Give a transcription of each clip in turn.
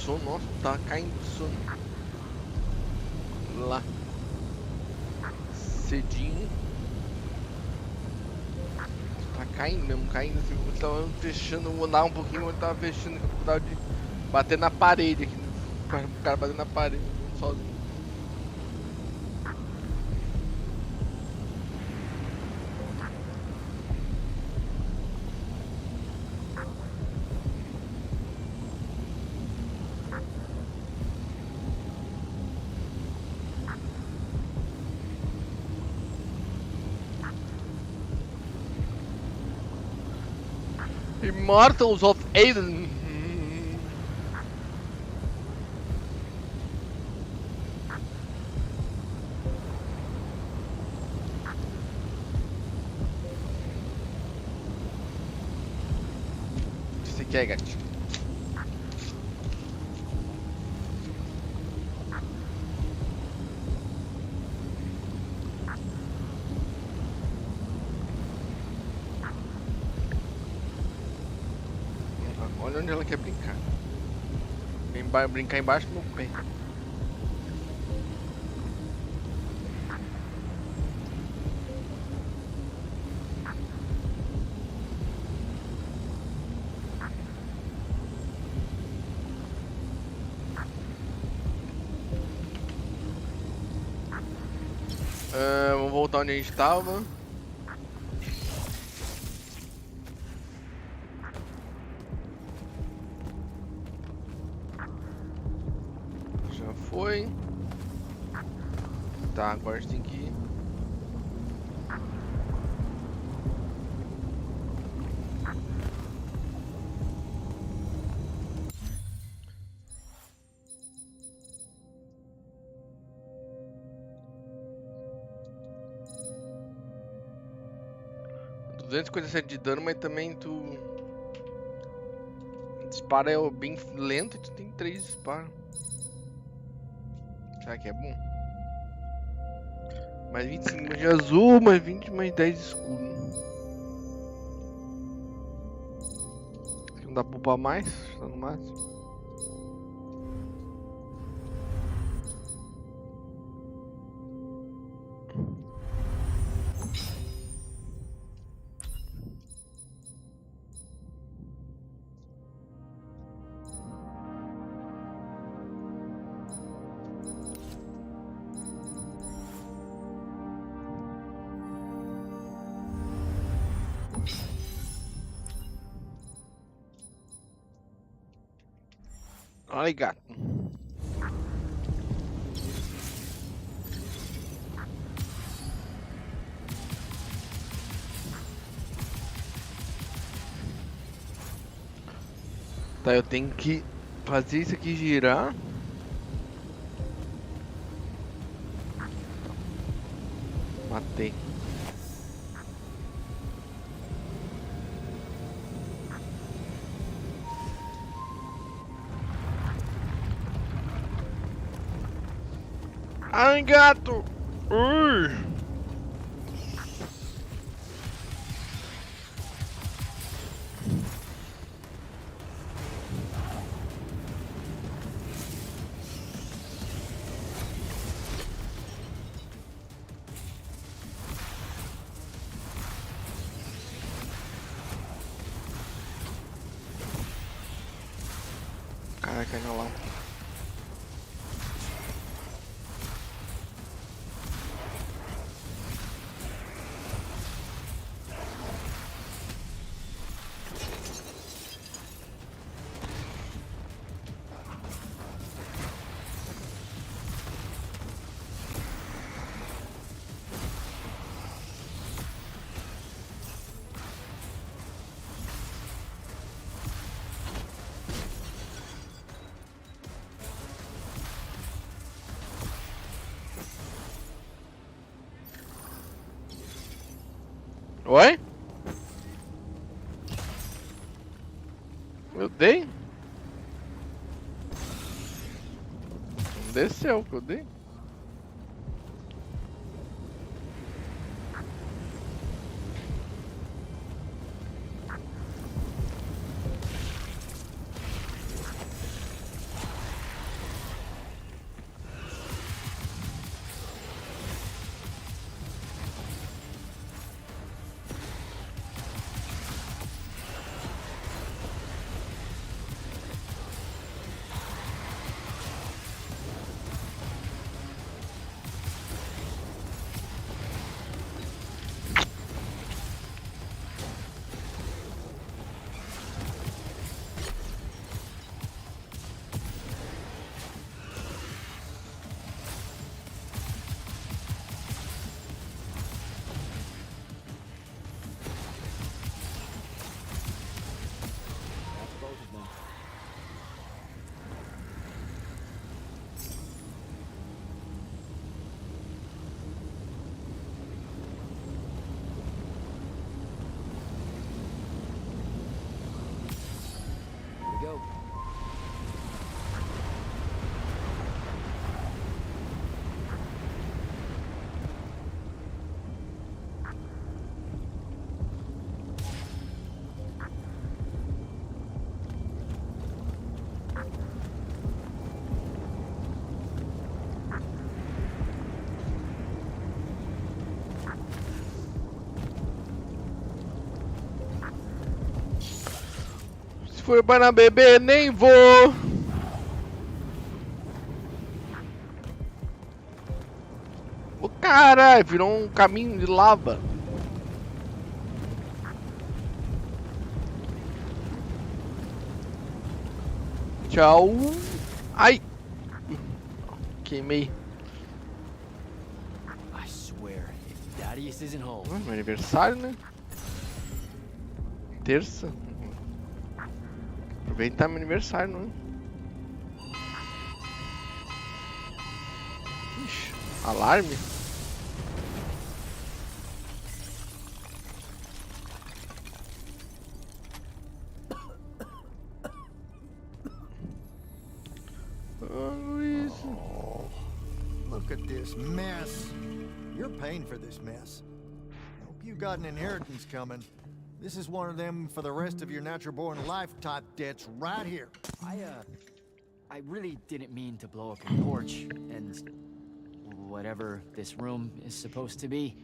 sono, nossa, tá caindo de sono. Lá. Cedinho. Tá caindo mesmo, caindo assim. Eu tava fechando, eu vou andar um pouquinho, eu tava fechando, com cuidado de bater na parede aqui. O cara batendo na parede, sozinho. Immortals of Aveum. O que você quer, gatinho? Olha onde ela quer brincar. Vem brincar embaixo do meu pé. Vamos voltar onde a gente estava. Já foi. Tá, agora a gente tem que ir. $257 de dano, mas também tu dispara é bem lento e tu tem 3 disparos. Será que é bom? Mais 25 de azul, mais 20, mais 10 de escudo. Aqui não dá pra upar mais, tá no máximo. Olha aí, gato. Tá, eu tenho que fazer isso aqui girar. Matei. Ai, gato! Ui! Caraca, não lá. Oi? Eu dei? Não desceu que eu dei. for para beber, nem vou. O caralho, virou um caminho de lava. Tchau. Ai. Queimei. I swear, if Thaddeus isn't home. Meu aniversário, né? Terça. Aproveitar meu aniversário, né? Ixi, alarme. Oh, look at this mess. You're paying for this mess. Hope you got an inheritance coming. This is one of them for the rest of your natural-born life type debts right here. I really didn't mean to blow up your porch and whatever this room is supposed to be.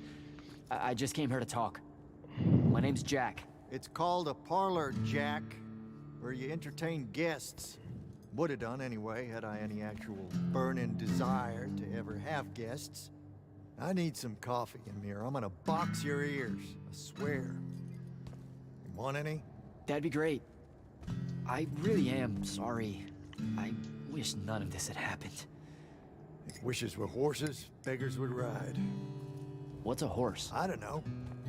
I just came here to talk. My name's Jack. It's called a parlor, Jack, where you entertain guests. Would have done anyway, had I any actual burning desire to ever have guests. I need some coffee in here. I'm gonna box your ears, I swear. You want any? That'd be great. I really am sorry. I wish none of this had happened. If wishes were horses, beggars would ride. What's a horse? I don't know.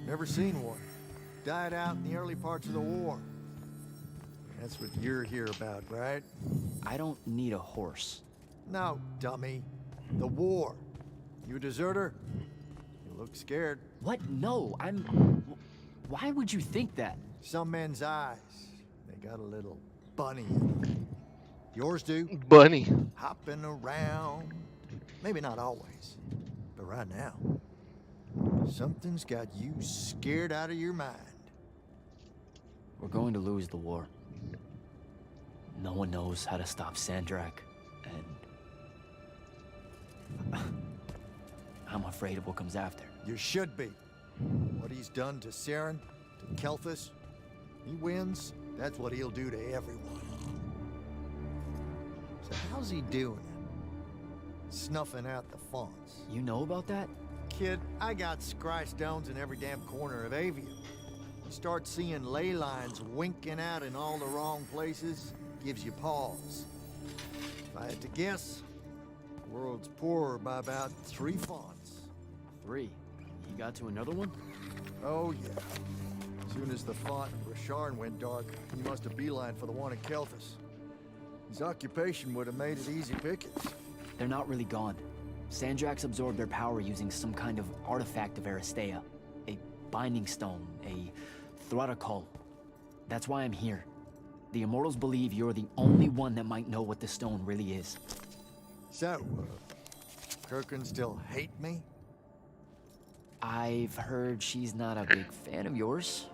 Never seen one. Died out in the early parts of the war. That's what you're here about, right? I don't need a horse. No, dummy. The war. You a deserter? You look scared. What? No, I'm... Why would you think that? Some men's eyes, they got a little bunny in them. Yours do? Bunny. Hopping around. Maybe not always, but right now. Something's got you scared out of your mind. We're going to lose the war. No one knows how to stop Sandrakk, and... I'm afraid of what comes after. You should be. What he's done to Saren, to Kelthus, he wins, that's what he'll do to everyone. So how's he doing it? Snuffing out the fonts. You know about that? Kid, I got scry stones in every damn corner of Aveum. You start seeing ley lines winking out in all the wrong places, gives you pause. If I had to guess, the world's poorer by about 3 fonts. 3. You got to another one? Oh, yeah. As soon as the font in Rasharn went dark, he must have beelined for the one in Kelthus. His occupation would have made it easy pickings. They're not really gone. Sandrakk's absorbed their power using some kind of artifact of Aristea. A binding stone, a Throttacull. That's why I'm here. The Immortals believe you're the only one that might know what the stone really is. So, Kirkin still hate me? I've heard she's not a big fan of yours,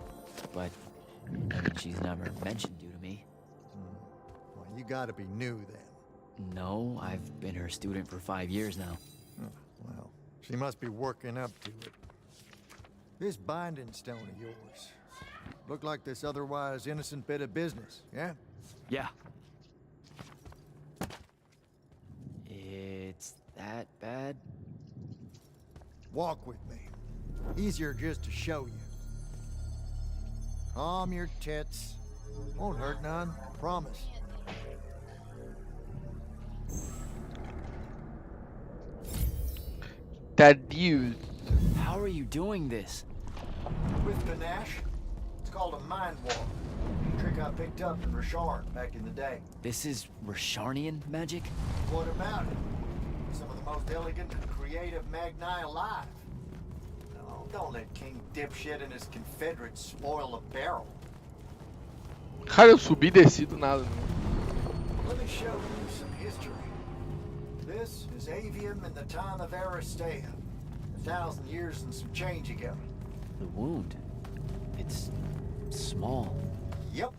but I mean, she's never mentioned you to me. Well, you gotta be new then. No, I've been her student for 5 years now. Oh, well, she must be working up to it. This binding stone of yours. Look like this otherwise innocent bit of business, yeah? Yeah. It's that bad? Walk with me. Easier just to show you. Calm your tits. Won't hurt none, promise. Thaddeus. How are you doing this? With panache, it's called a mind walk. A trick I picked up in Rasharn back in the day. This is Rasharnian magic? What about it? Some of the most elegant and creative Magni alive. No, don't let King Dipshit and his Confederates spoil the barrel. Cara, eu subi e desci do nada. Let me show you some history. This is Aveum in the time of Aristea. 1,000 years and some change ago. The wound. It's small. Yep.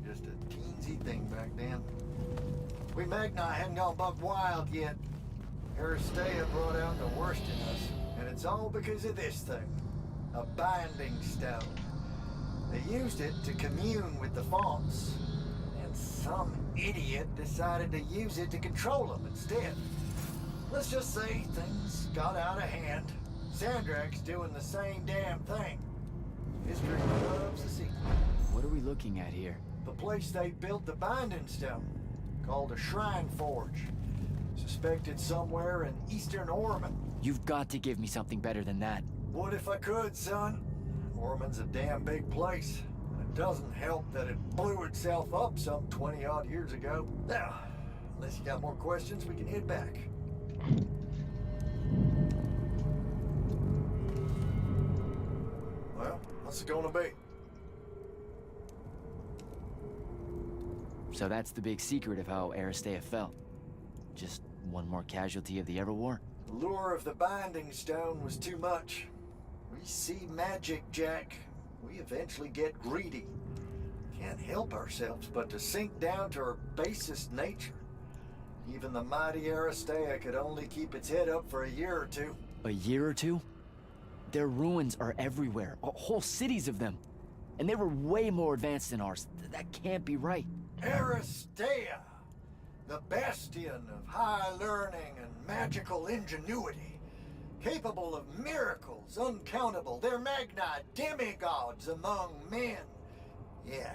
Just a teensy thing back then. We Magni hadn't gone buck wild yet. Aristea brought out the worst in us, and it's all because of this thing. A binding stone. They used it to commune with the fonts. some idiot decided to use it to control them instead. Let's just say things got out of hand. Sandrakk's doing the same damn thing. History loves a sequel. What are we looking at here? The place they built the binding stone, called a shrine forge. Suspected somewhere in eastern Orman. You've got to give me something better than that. Would if I could, son. Orman's a damn big place. It doesn't help that it blew itself up some 20-odd years ago. Now, unless you got more questions, we can head back. Well, what's it gonna be? So that's the big secret of how Aristea fell. Just one more casualty of the Everwar? The lure of the binding stone was too much. We see magic, Jack. We eventually get greedy. Can't help ourselves but to sink down to our basest nature. Even the mighty Aristea could only keep its head up for a year or two. A year or two? Their ruins are everywhere, whole cities of them. And they were way more advanced than ours. That can't be right. Aristea, the bastion of high learning and magical ingenuity, capable of miracles uncountable. They're magna demigods among men. Yeah,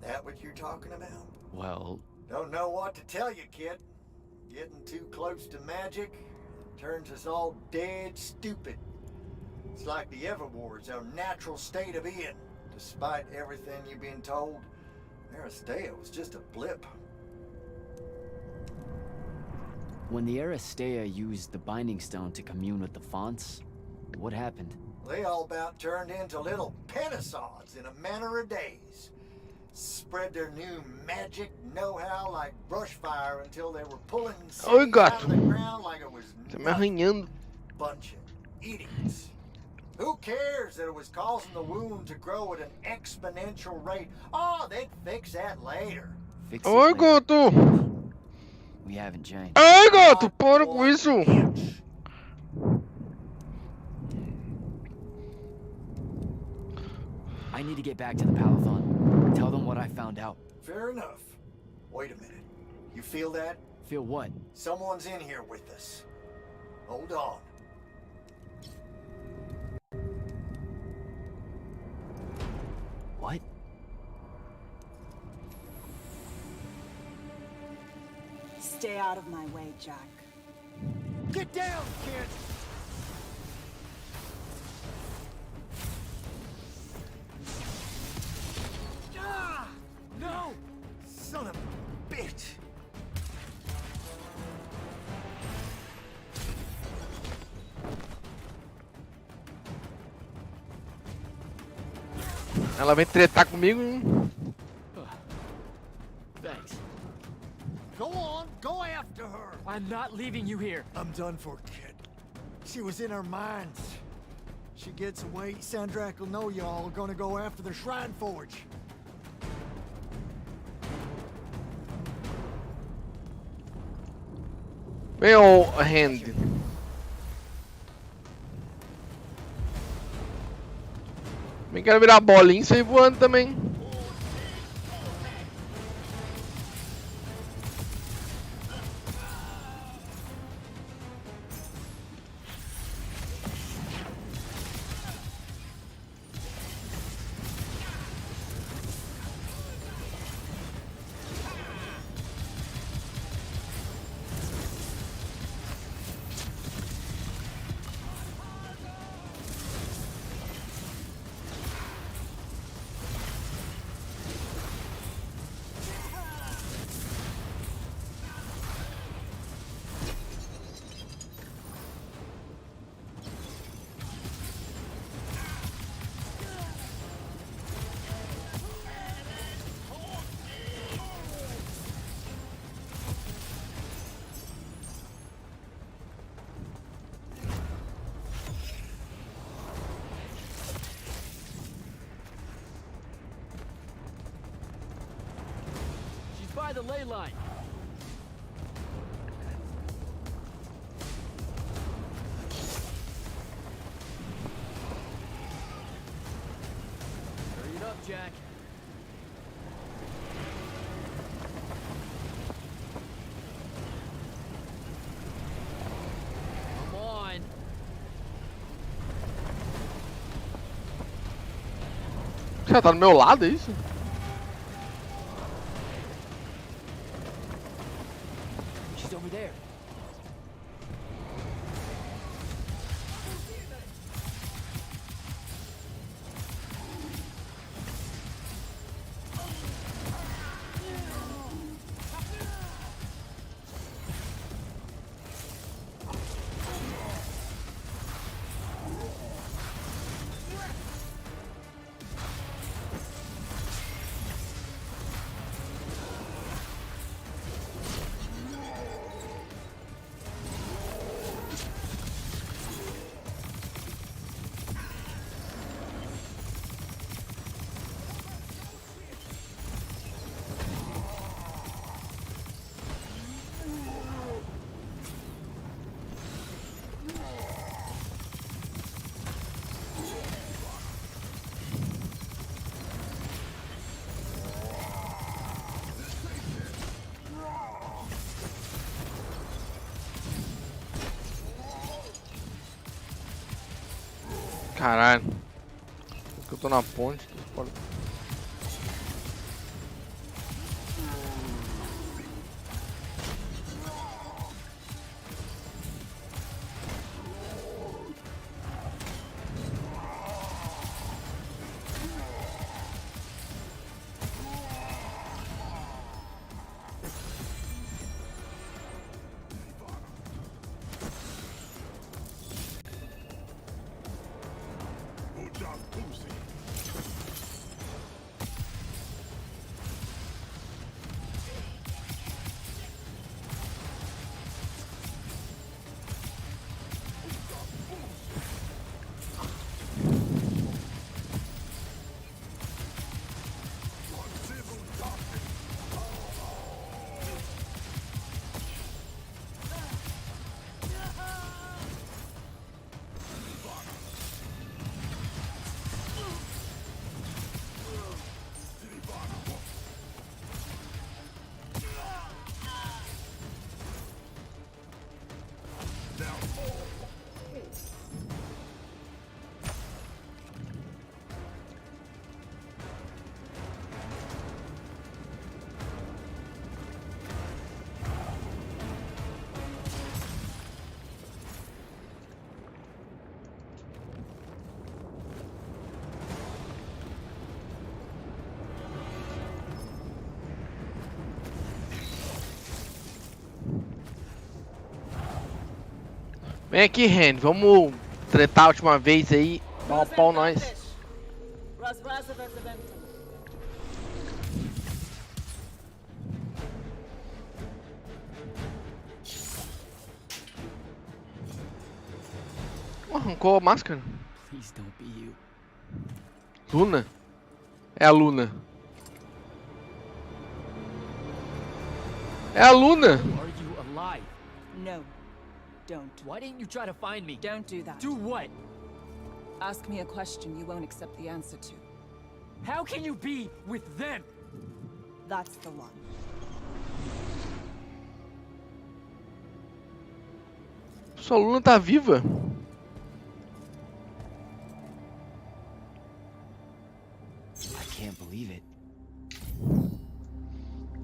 that what you're talking about? Well... Don't know what to tell you, kid. Getting too close to magic turns us all dead stupid. It's like the Everwar's our natural state of being. Despite everything you've been told, Aristea was just a blip. When the Aristea used the Binding Stone to commune with the fonts, what happened? They all about turned into little penasauds in a matter of days. Spread their new magic know-how like brush fire until they were pulling cities out of the ground like it was nothing. Bunch of idiots. Who cares that it was causing the wound to grow at an exponential rate? Oh, they'd fix that later. Fix it Oi, later. gato! We haven't changed. Ai, gato, para com isso! I need to get back to the Palathon. Tell them what I found out. Fair enough. Wait a minute. You feel that? Feel what? Someone's in here with us. Hold on. What? Stay out of my way, Jack. Get down, kid! Ah! No! Son of a bitch! Ela vem tretar comigo. Thanks. Go on, go after her! I'm not leaving you here. I'm done for, kid. She was in our minds. She gets away, Sandrakk will know y'all are gonna go after the Shrine Forge. Vem, ô Randy. Vem, quero virar bolinha e sair voando também. By the ley line. Hurry it up, Jack. Ela tá do meu lado, é isso? She's over there. Caralho. Eu tô na ponte. Vem aqui, Ren, vamos tretar a última vez aí. Pau a pau nós. Arrancou a máscara. Please don't be you. Luna? É a Luna. É a Luna. Are you alive? No, don't. Why didn't you try to find me? Don't do that. Do what? Ask me a question you won't accept the answer to. How can you be with them? That's the one. Sua Luna tá viva. I can't believe it.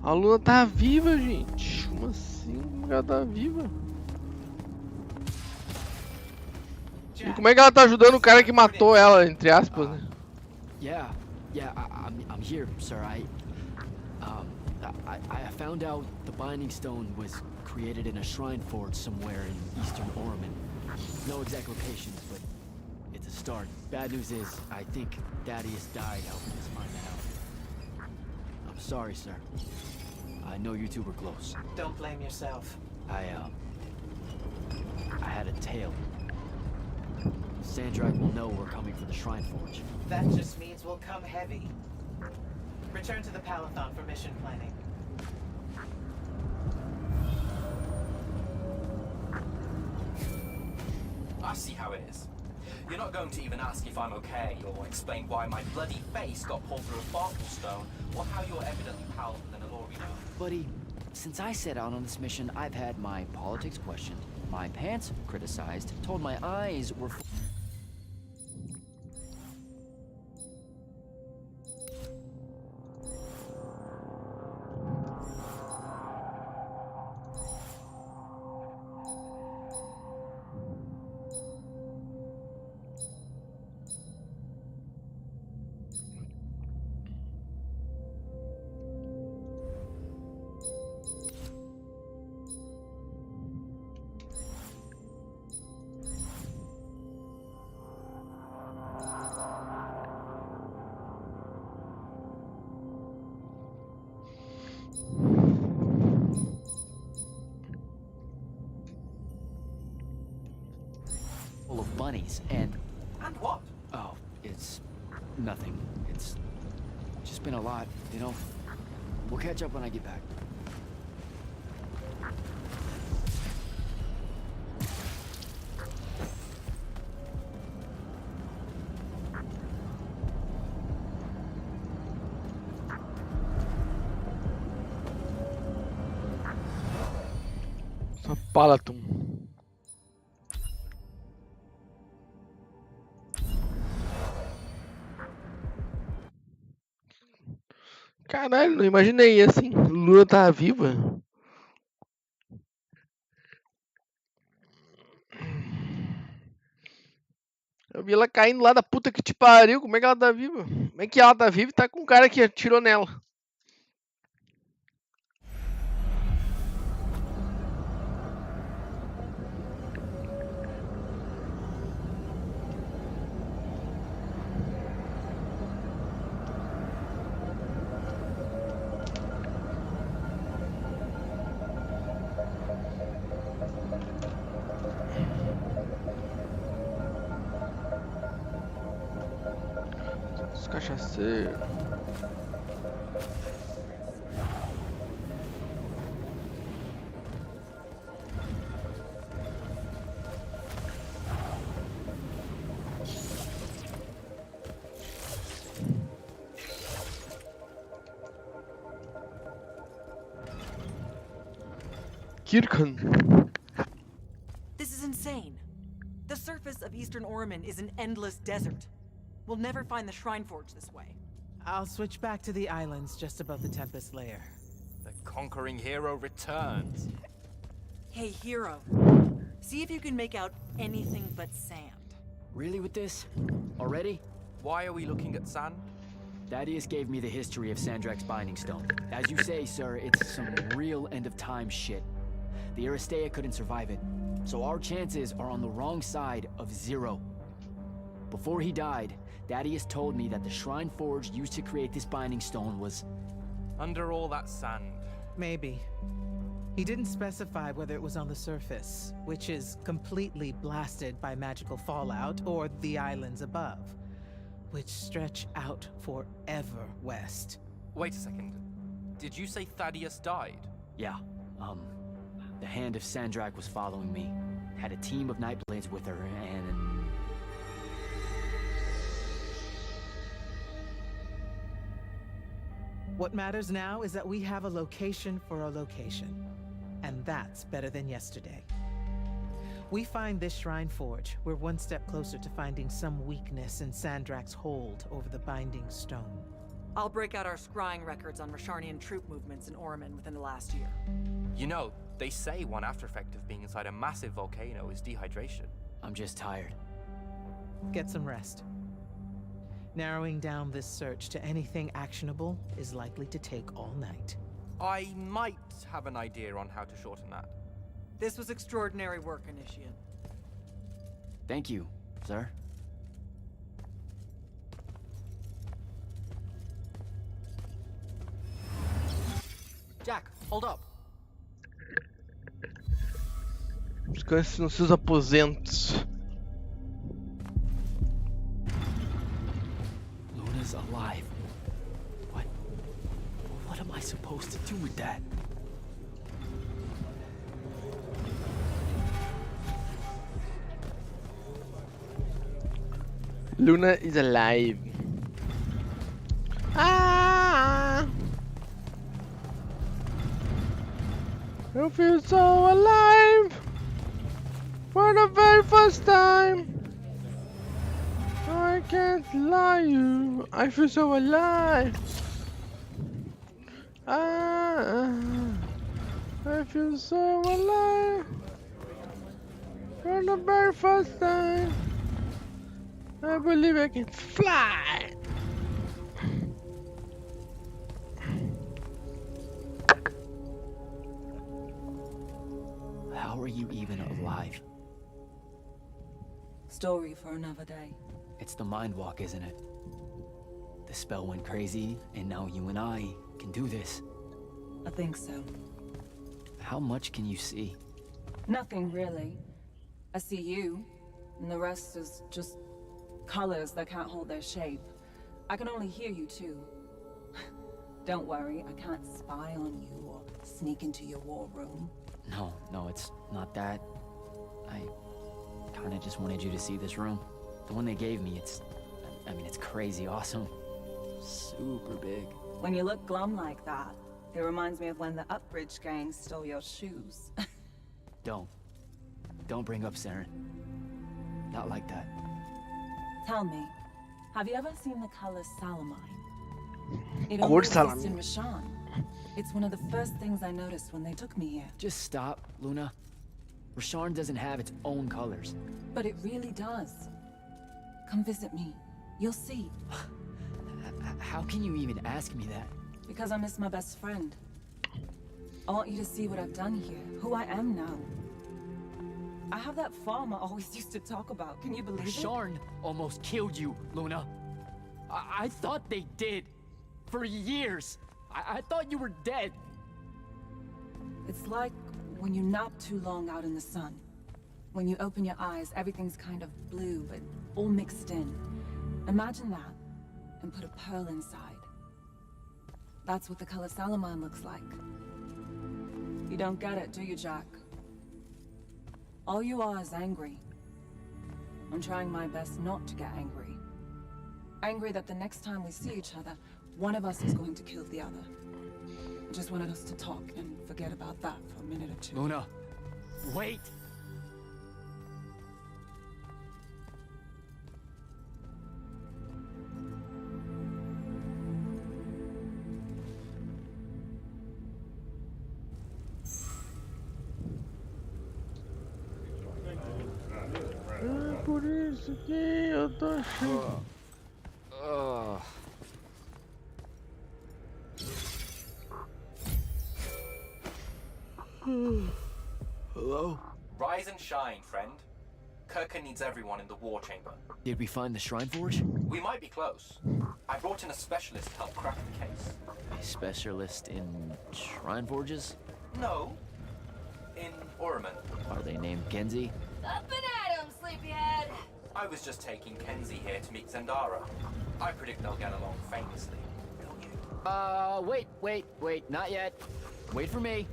A Luna tá viva, gente. Como assim? Como ela tá viva? E como é que ela tá ajudando o cara que matou ela, entre aspas, né? Yeah, I'm here, sir. I found out the Binding Stone was created in a shrine forge somewhere in eastern Orman. No exact locations, but it's a start. Bad news is, I think Thaddeus died helping us find that out. I'm sorry, sir. I know you two were close. Don't blame yourself. I had a tale. Sandrakk will know we're coming for the shrine forge. That just means we'll come heavy. Return to the Palathon for mission planning. I see how it is. You're not going to even ask if I'm okay, or explain why my bloody face got pulled through a sparkle stone, or how you're evidently powerful than a Lorino. Buddy, since I set out on this mission, I've had my politics questioned, my pants criticized, told my eyes were full of bunnies, and... And what? Oh, it's... nothing. It's just been a lot, you know? We'll catch up when I get back. Só Palatum. Caralho, não imaginei assim. Luna tá viva. Eu vi ela caindo lá da puta que te pariu. Como é que ela tá viva? Como é que ela tá viva e tá com um cara que atirou nela? Os cachaceiros. Kirkan. This is insane. The surface of Eastern Orman is an endless desert. We'll never find the Shrine Forge this way. I'll switch back to the islands just above the Tempest layer. The conquering hero returns. Hey, hero. See if you can make out anything but sand. Really with this? Already? Why are we looking at sand? Thaddeus gave me the history of Sandrakk's Binding Stone. As you say, sir, it's some real end-of-time shit. The Aristea couldn't survive it, so our chances are on the wrong side of 0. Before he died, Thaddeus told me that the Shrine Forge used to create this Binding Stone was... Under all that sand. Maybe. He didn't specify whether it was on the surface, which is completely blasted by magical fallout, or the islands above, which stretch out forever west. Wait a second. Did you say Thaddeus died? Yeah, the Hand of Sandrakk was following me. Had a team of Nightblades with her, and... What matters now is that we have a location for a location. And that's better than yesterday. We find this Shrine Forge, we're one step closer to finding some weakness in Sandrakk's hold over the Binding Stone. I'll break out our scrying records on Rasharnian troop movements in Orman within the last year. You know, they say one after effect of being inside a massive volcano is dehydration. I'm just tired. Get some rest. Narrowing down this search to anything actionable is likely to take all night. I might have an idea on how to shorten that. This was extraordinary work, Initiate. Thank you, sir. Jack, hold up. Descanse nos seus aposentos. Luna's alive. What am I supposed to do with that? Luna is alive. Ah! I feel so alive for the very first time. I can't lie you. I feel so alive. Ah, I feel so alive for the very first time. I believe I can fly. How are you even alive? Story for another day. It's the Mind Walk, isn't it? The spell went crazy, and now you and I can do this. I think so. How much can you see? Nothing really. I see you, and the rest is just colors that can't hold their shape. I can only hear you too. Don't worry, I can't spy on you or sneak into your war room. No, it's not that. I kinda just wanted you to see this room. The one they gave me, it's crazy awesome. Super big. When you look glum like that, it reminds me of when the Upbridge gang stole your shoes. Don't bring up Saren. Not like that. Tell me, have you ever seen the color salamine? It Gold only exists salamine. in Rashan. It's one of the first things I noticed when they took me here. Just stop, Luna. Rasharn doesn't have its own colors. But it really does. Come visit me. You'll see. How can you even ask me that? Because I miss my best friend. I want you to see what I've done here, who I am now. I have that farm I always used to talk about. Can you believe it? Rasharn almost killed you, Luna. I thought they did. For years. I thought you were dead. It's like when you nap too long out in the sun. When you open your eyes, everything's kind of blue, but all mixed in. Imagine that, and put a pearl inside. That's what the color salamine looks like. You don't get it, do you, Jack? All you are is angry. I'm trying my best not to get angry. Angry that the next time we see each other, one of us is going to kill the other. I just wanted us to talk and forget about that for a minute or two. Luna, wait! Por isso que eu tô cheio. Hello? Rise and shine, friend. Kirka needs everyone in the war chamber. Did we find the Shrine Forge? We might be close. I brought in a specialist to help crack the case. A specialist in Shrine Forges? No. In Orman. Are they named Kenzie? Up and at 'em, sleepyhead! I was just taking Kenzie here to meet Zendara. I predict they'll get along famously, don't you? Wait, not yet. Wait for me.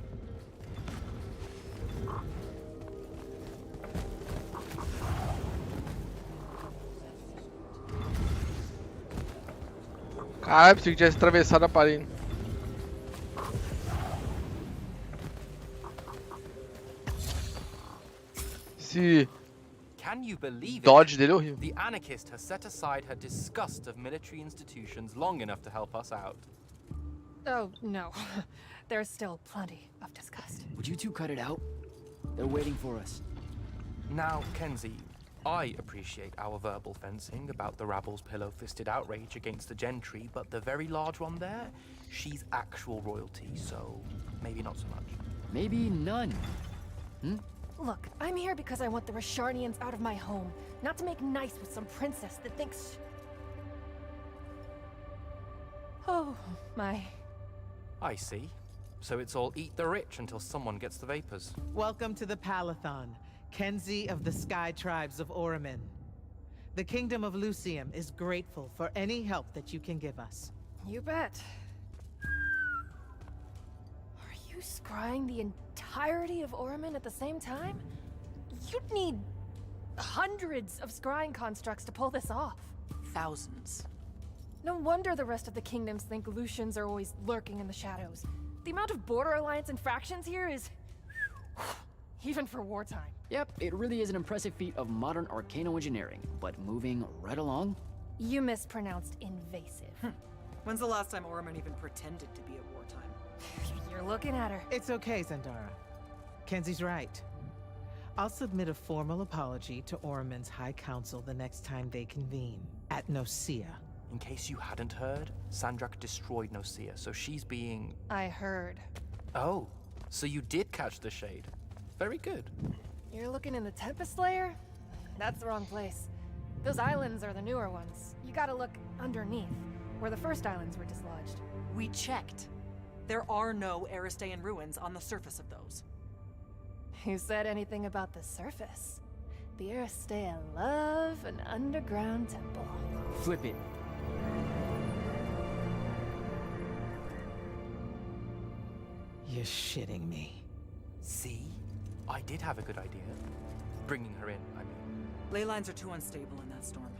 Caralho, pensei que tivesse atravessado a parede. Esse Can you believe it? dodge dele é horrível. The anarchist has set aside her disgust of military institutions long enough to help us out. Oh, no. There's still plenty of disgust. Would you two cut it out? They're waiting for us. Now, Kenzie, I appreciate our verbal fencing about the rabble's pillow-fisted outrage against the gentry, but the very large one there, she's actual royalty, so maybe not so much. Maybe none. Look, I'm here because I want the Rasharnians out of my home, not to make nice with some princess that thinks... Oh, my... I see. So it's all eat the rich until someone gets the vapors. Welcome to the Palathon, Kenzie of the Sky Tribes of Oramin. The Kingdom of Lucium is grateful for any help that you can give us. You bet. Are you scrying the entirety of Oramin at the same time? You'd need hundreds of scrying constructs to pull this off. Thousands. No wonder the rest of the kingdoms think Lucians are always lurking in the shadows. The amount of border alliance infractions here is... even for wartime. Yep, it really is an impressive feat of modern arcano-engineering, but moving right along? You mispronounced invasive. When's the last time Orman even pretended to be at wartime? You're looking at her. It's okay, Zendara. Kenzie's right. I'll submit a formal apology to Oramin's High Council the next time they convene, at Nocia. In case you hadn't heard, Sandrakk destroyed Nocia, so she's being... I heard. Oh, so you did catch the shade. Very good. You're looking in the Tempest Layer? That's the wrong place. Those islands are the newer ones. You gotta look underneath, where the first islands were dislodged. We checked. There are no Aristean ruins on the surface of those. Who said anything about the surface? The Aristea love an underground temple. Flip it. You're shitting me. See? I did have a good idea. Bringing her in, I mean. Ley lines are too unstable in that storm.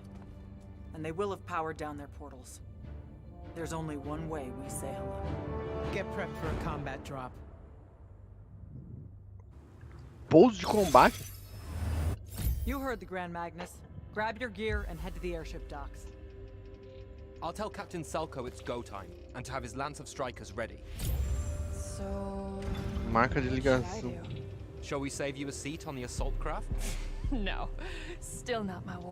And they will have powered down their portals. There's only one way we say hello. Get prepped for a combat drop. Pouso de combate? You heard the Grand Magnus. Grab your gear and head to the airship docks. I'll tell Captain Selko it's go time, and to have his lance of strikers ready. So... Marca de what should I ligação. do? Shall we save you a seat on the assault craft? No, still not my war.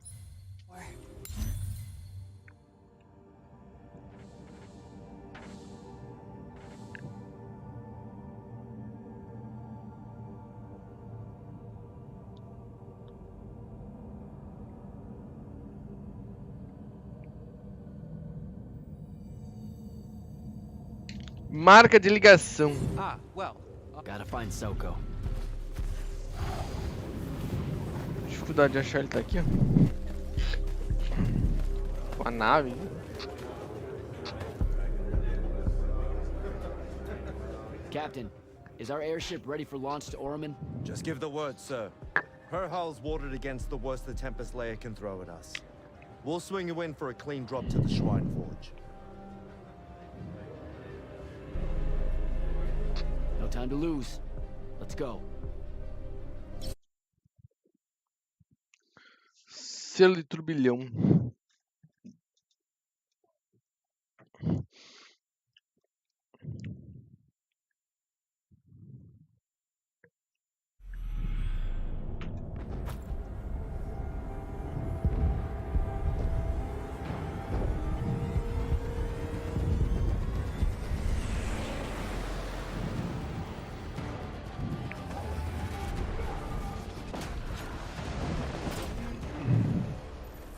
Marca de ligação. Ah, well. Gotta find Soko. Dificuldade de achar ele tá aqui, ó. Com a nave. Captain, is our airship ready for launch to Orman? Just give the word, sir. Her hull's warded against the worst the Tempest Layer can throw at us. We'll swing you in for a clean drop to the Shrine Forge. No time to lose. Let's go. Selo de turbilhão.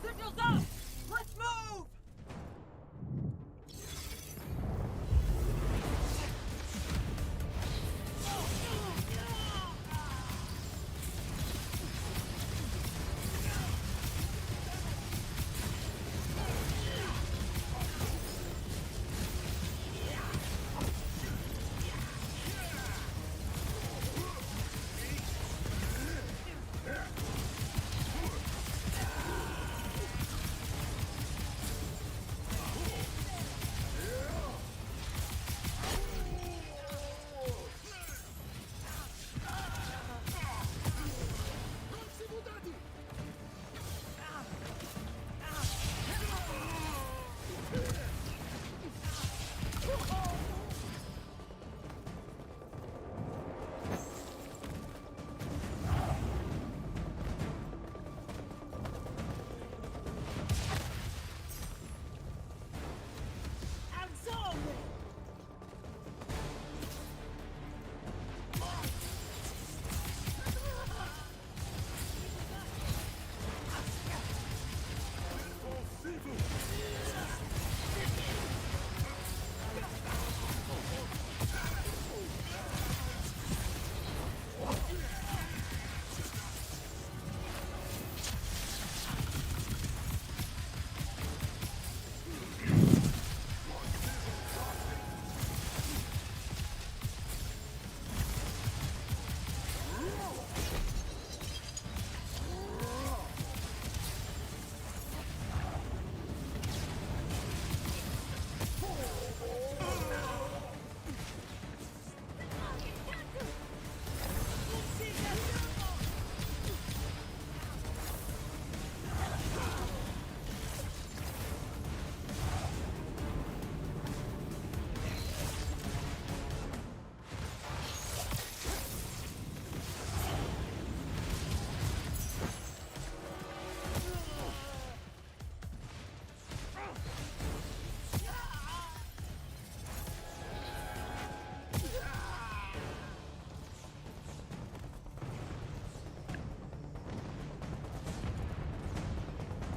Signals up! Let's move!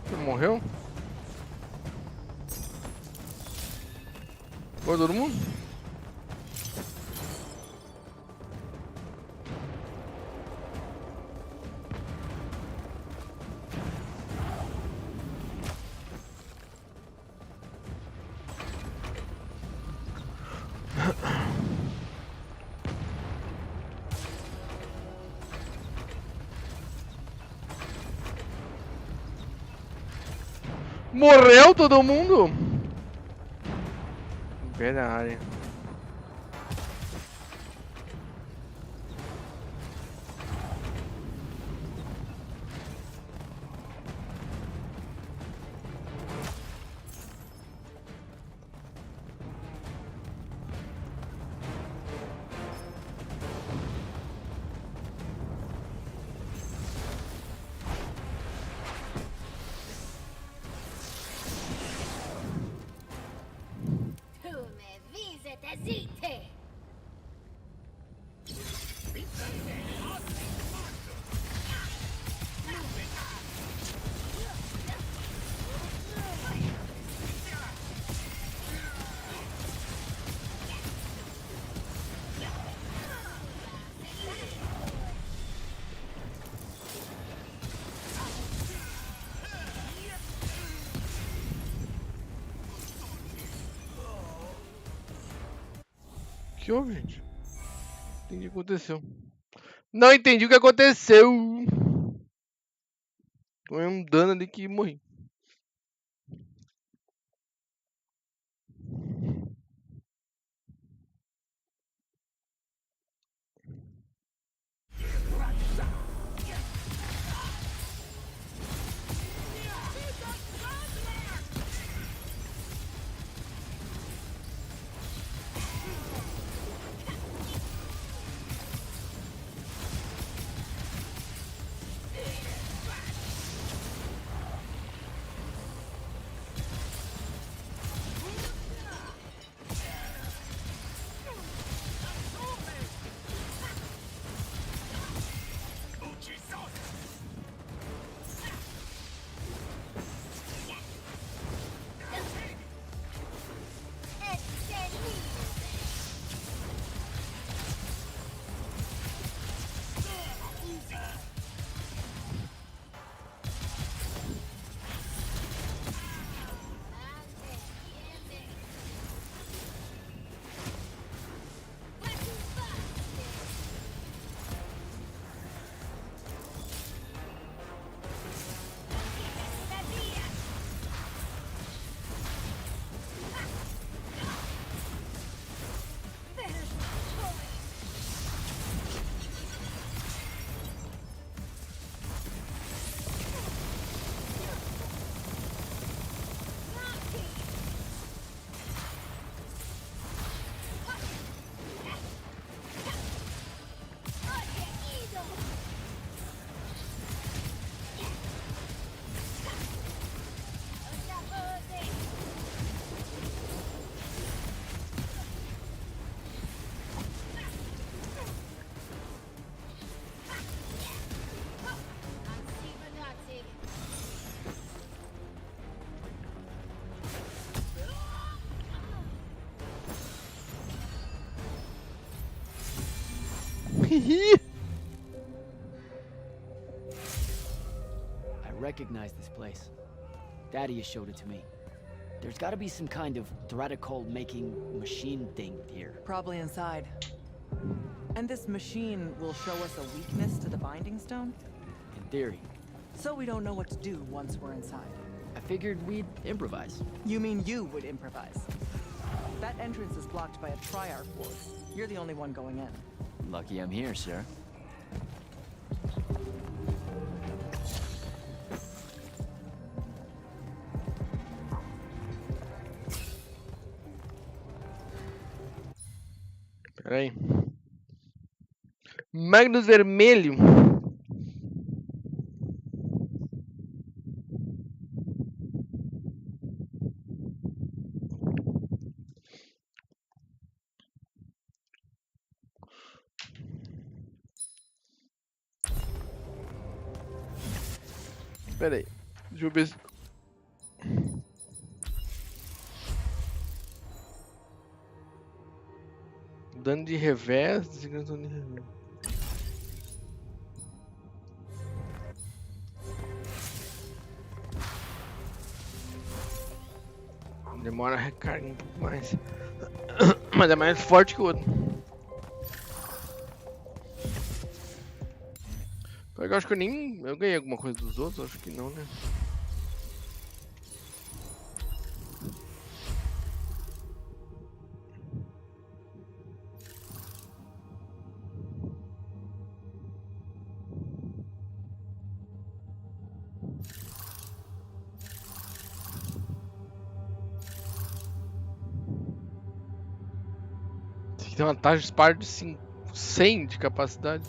Ele morreu? Foi todo mundo? Morreu todo mundo? Velha área. O que houve, gente? Entendi o que aconteceu. Não entendi o que aconteceu. Tomei um dano ali que morri. I recognize this place. Daddy has showed it to me. There's gotta be some kind of Theratocol-making machine thing here. Probably inside. And this machine will show us a weakness to the binding stone? In theory. So we don't know what to do once we're inside. I figured we'd improvise. You mean you would improvise? That entrance is blocked by a Triarch ward. You're the only one going in. Lucky I'm here, sir. Pera aí. Magnus Vermelho. Pera aí. Deixa eu ver se... Dano de revés, dano de revés. Demora a recarga um pouco mais. Mas é mais forte que o outro. Eu acho que eu ganhei alguma coisa dos outros, acho que não, né? Tem uma taxa de disparo de 100 de capacidade.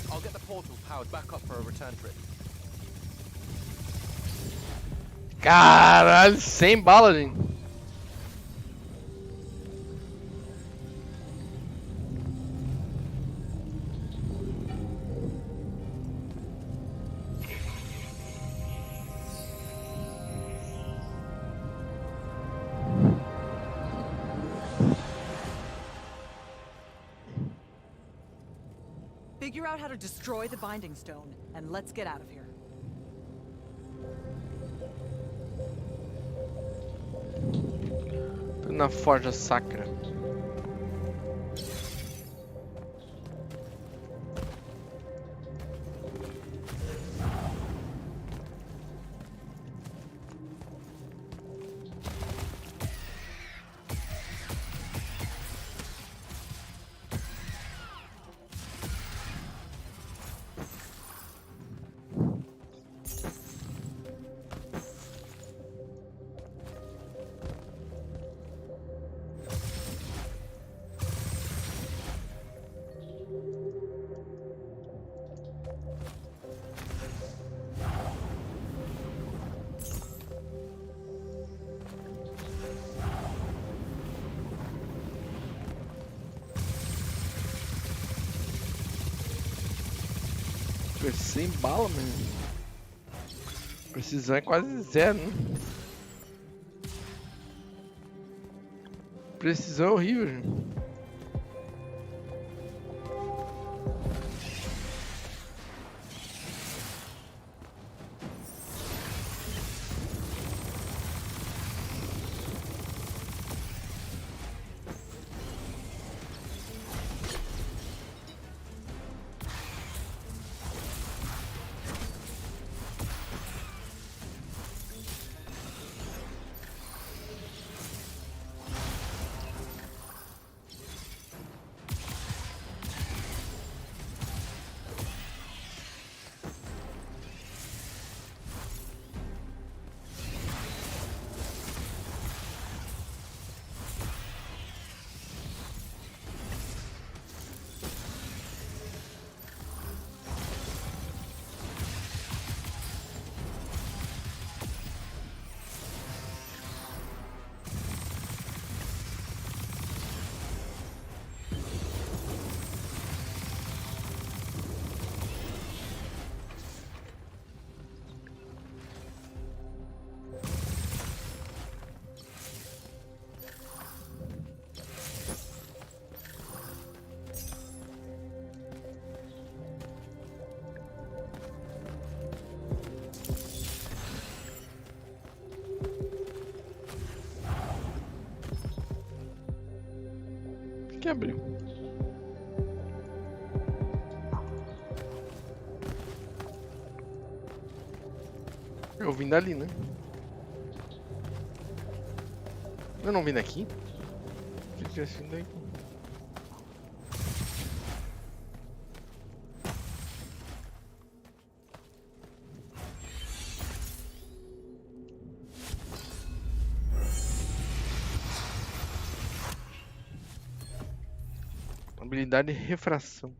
I'll get the portals powered back up for a return trip. Caralho, 100 balas, gente. Figure out how to destroy the binding stone, and let's get out of here. Tô na forja sacra. Sem bala, mano. Precisão é quase zero, né? Precisão é horrível, gente. Que abriu. Eu vim dali, né? Eu não vim daqui? Se tivesse vindo daqui. Habilidade de refração.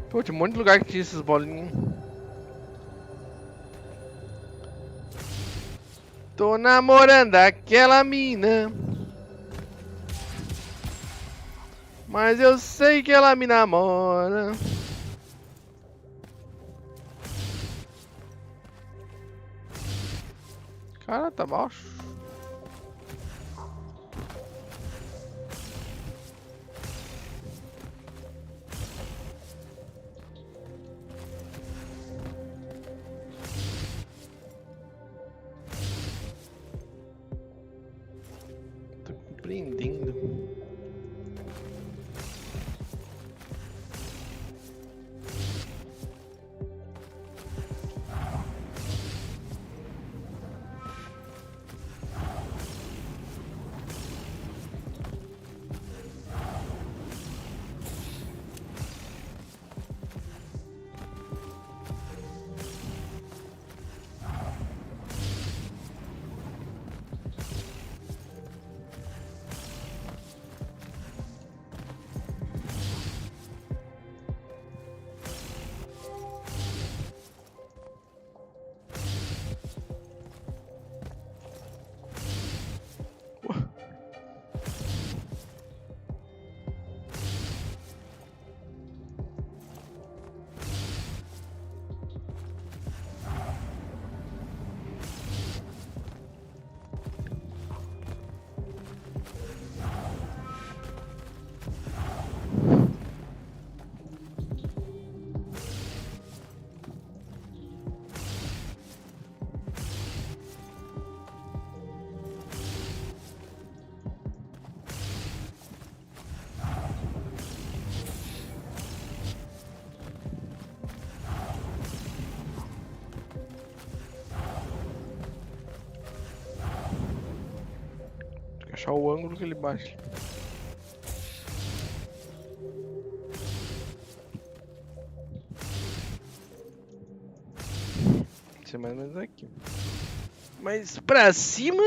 Pô, tinha um monte de lugar que tinha essas bolinhas. Tô namorando aquela mina, mas eu sei que ela me namora. Cara, tá baixo. Surpreendendo. Achar o ângulo que ele bate. Tem que ser mais ou menos aqui. Mas pra cima.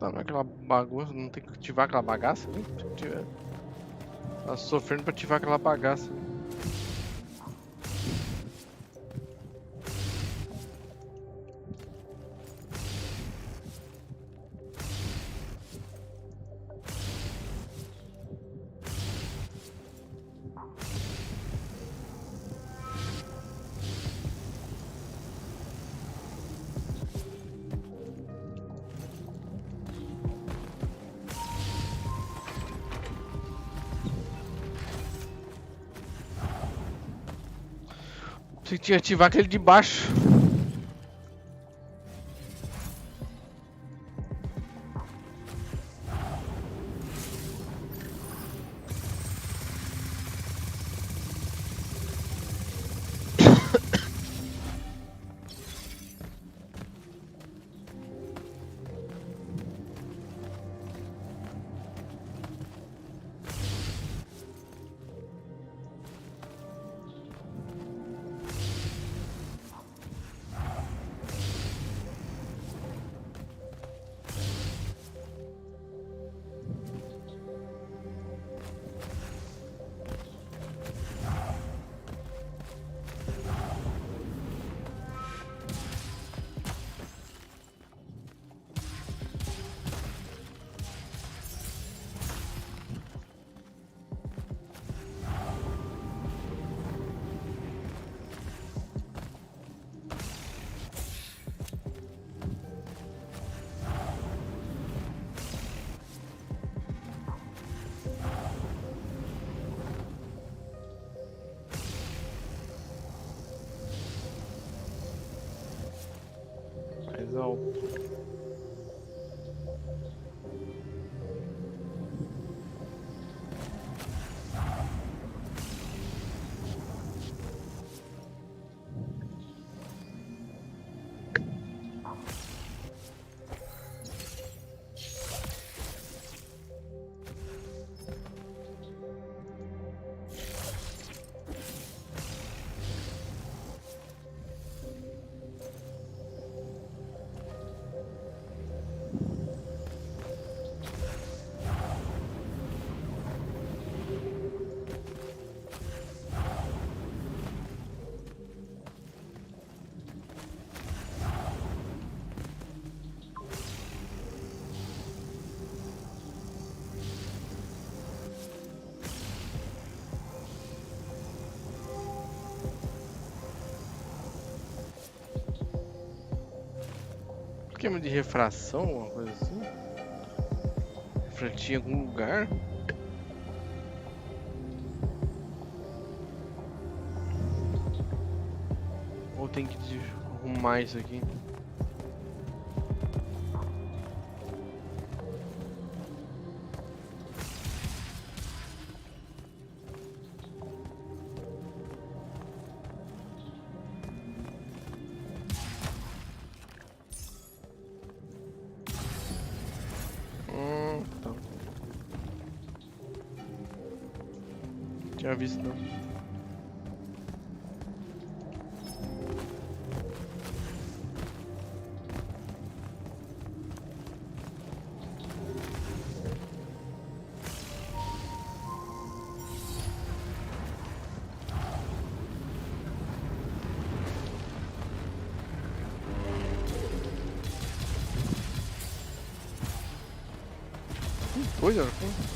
Tá, não é aquela bagunça, não tem que ativar aquela bagaça, né? Tá sofrendo pra ativar aquela bagaça. Você tinha que ativar aquele de baixo. Mais alto. Esquema de refração, alguma coisa assim? Refletir em algum lugar? Ou tem que arrumar isso aqui? Tá. Tinha visto não. Coisa, pô.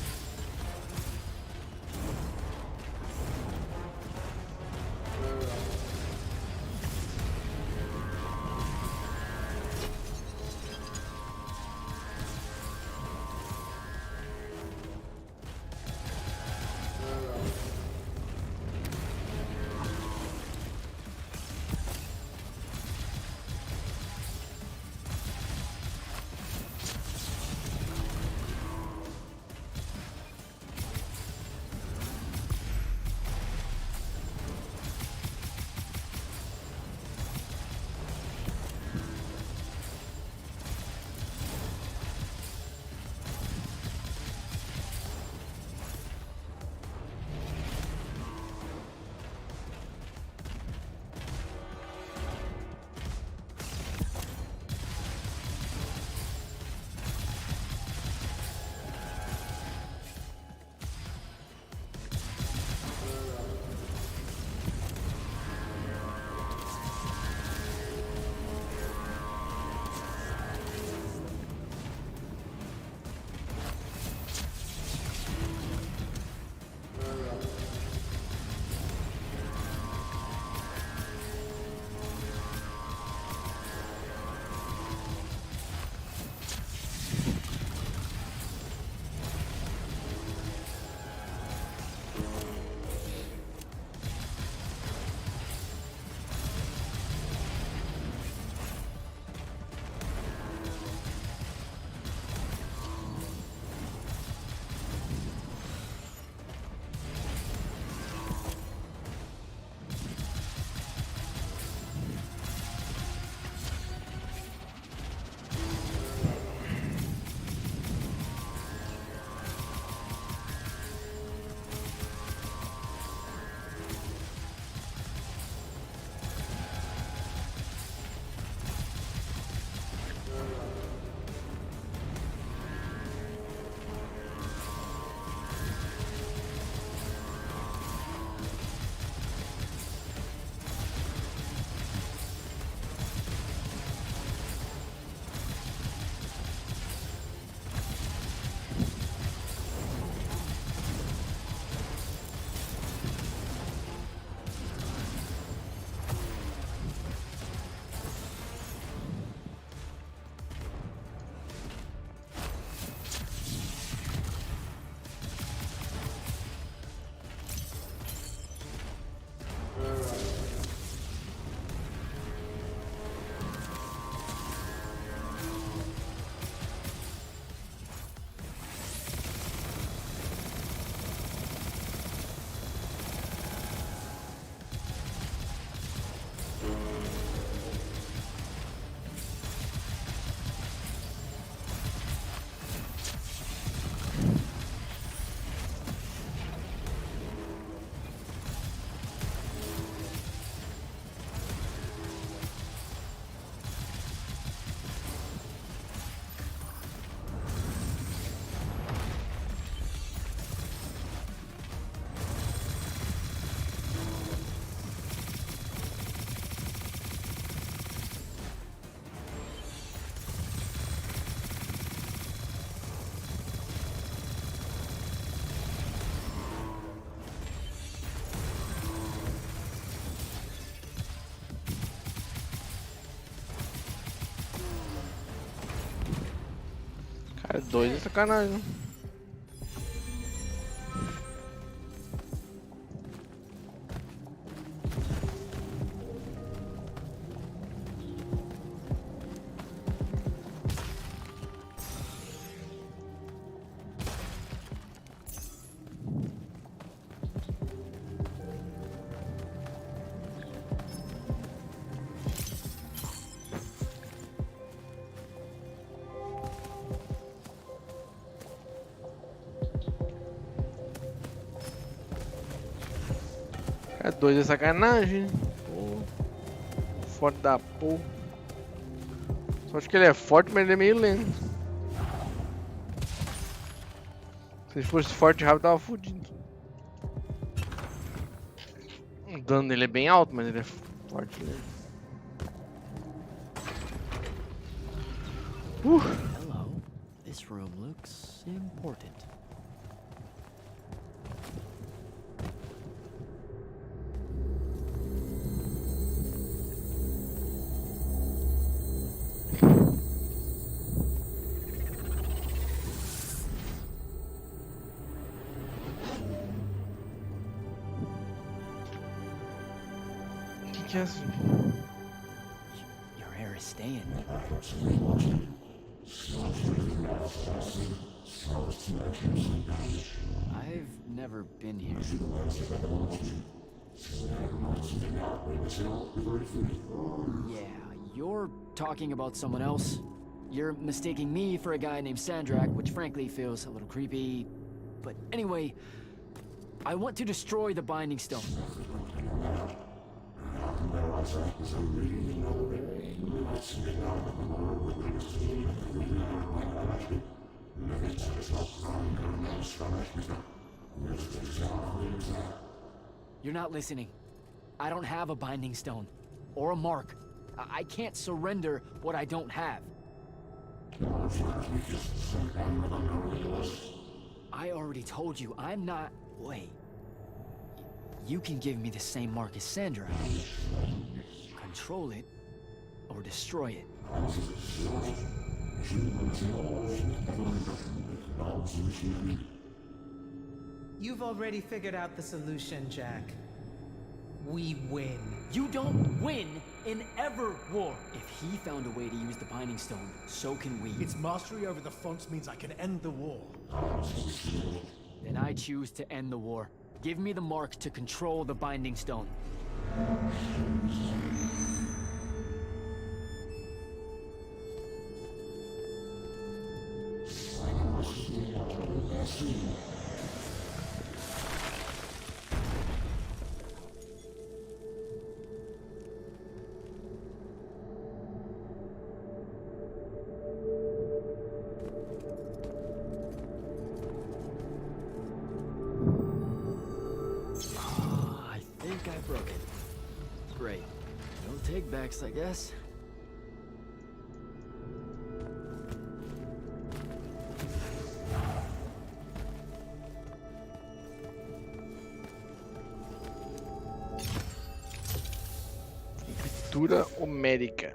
É doido é sacanagem, né? É doido é sacanagem. Pô. Forte da porra. Só acho que ele é forte, mas ele é meio lento. Se ele fosse forte e rápido, tava fudido. O dano dele é bem alto, mas ele é forte, né? Hello. This room looks important. Que é assim? Your hair is staying. I've never been here. Yeah, you're talking about someone else. You're mistaking me for a guy named Sandrakk, which frankly feels a little creepy. But anyway, I want to destroy the Binding Stone. You're not listening. I don't have a Binding Stone. Or a mark. I can't surrender what I don't have. I already told you, I'm not... Wait. You can give me the same mark as Sandra. Control it, or destroy it. You've already figured out the solution, Jack. We win. You don't win in ever war. If he found a way to use the Binding Stone, so can we. Its mastery over the fonts means I can end the war. Then I choose to end the war. Give me the mark to control the Binding Stone. I broke it. Great. No take-backs, I guess. Pintura homérica.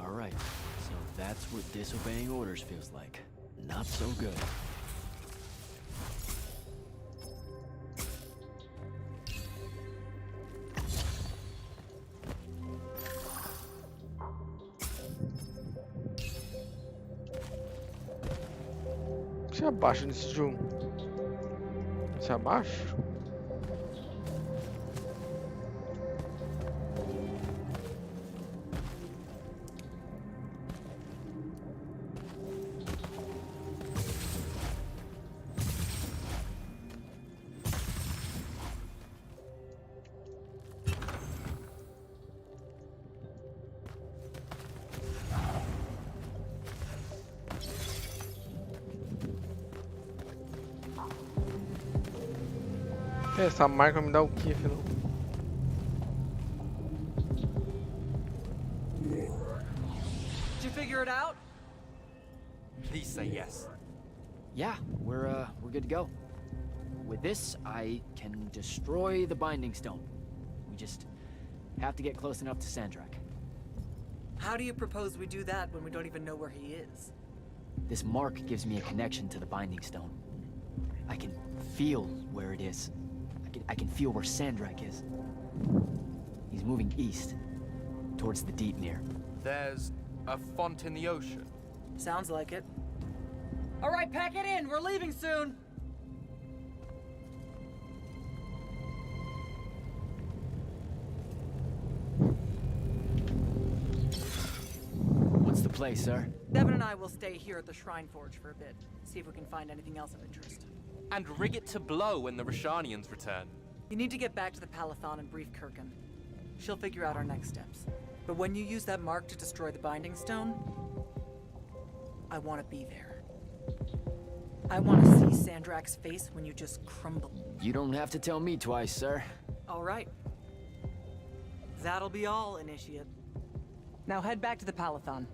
Alright, so that's what disobeying orders feels like. Not so good. Se abaixa nesse jogo. Se abaixa? Essa marca me dá o que, afinal? Did you figure it out? Please say yes. Yeah, we're good to go. With this, I can destroy the binding stone. We just have to get close enough to Sandrakk. How do you propose we do that when we don't even know where he is? This mark gives me a connection to the binding stone. I can feel where it is. I can feel where Sandrakk is. He's moving east, towards the deep mirror. There's a font in the ocean. Sounds like it. All right, pack it in. We're leaving soon. What's the play, sir? Devin and I will stay here at the Shrine Forge for a bit. See if we can find anything else of interest. And rig it to blow when the Roxanians return. You need to get back to the Palathon and brief Kirkin. She'll figure out our next steps. But when you use that mark to destroy the Binding Stone, I want to be there. I want to see Sandrakk's face when you just crumble. You don't have to tell me twice, sir. All right. That'll be all, Initiate. Now head back to the Palathon.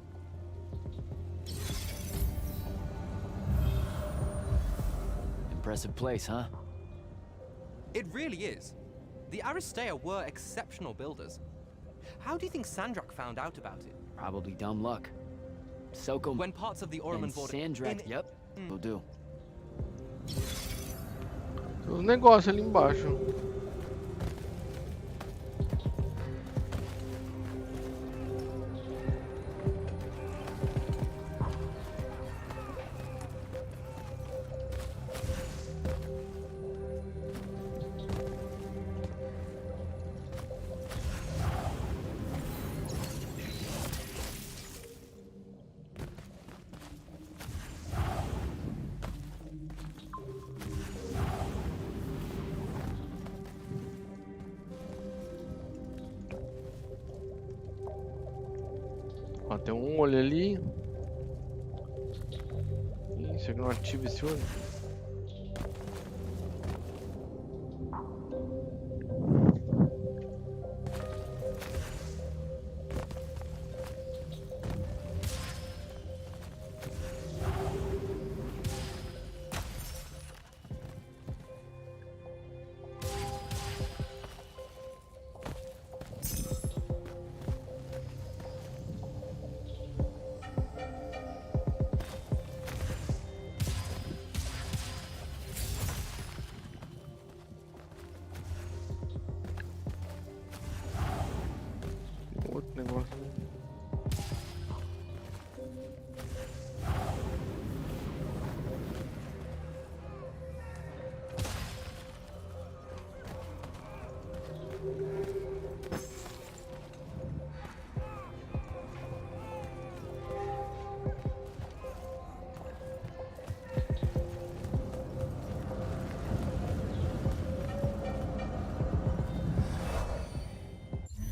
Impressive place, huh? It really is. The Aristeia were exceptional builders. How do you think Sandrakk found out about it? Probably dumb luck. Soak 'em. When parts of the Orman And border... Sandrakk, yep, will do. Tem uns negócios ali embaixo. Ó, tem um olho ali. Ih, será que não ativa esse olho? Outro negócio ali.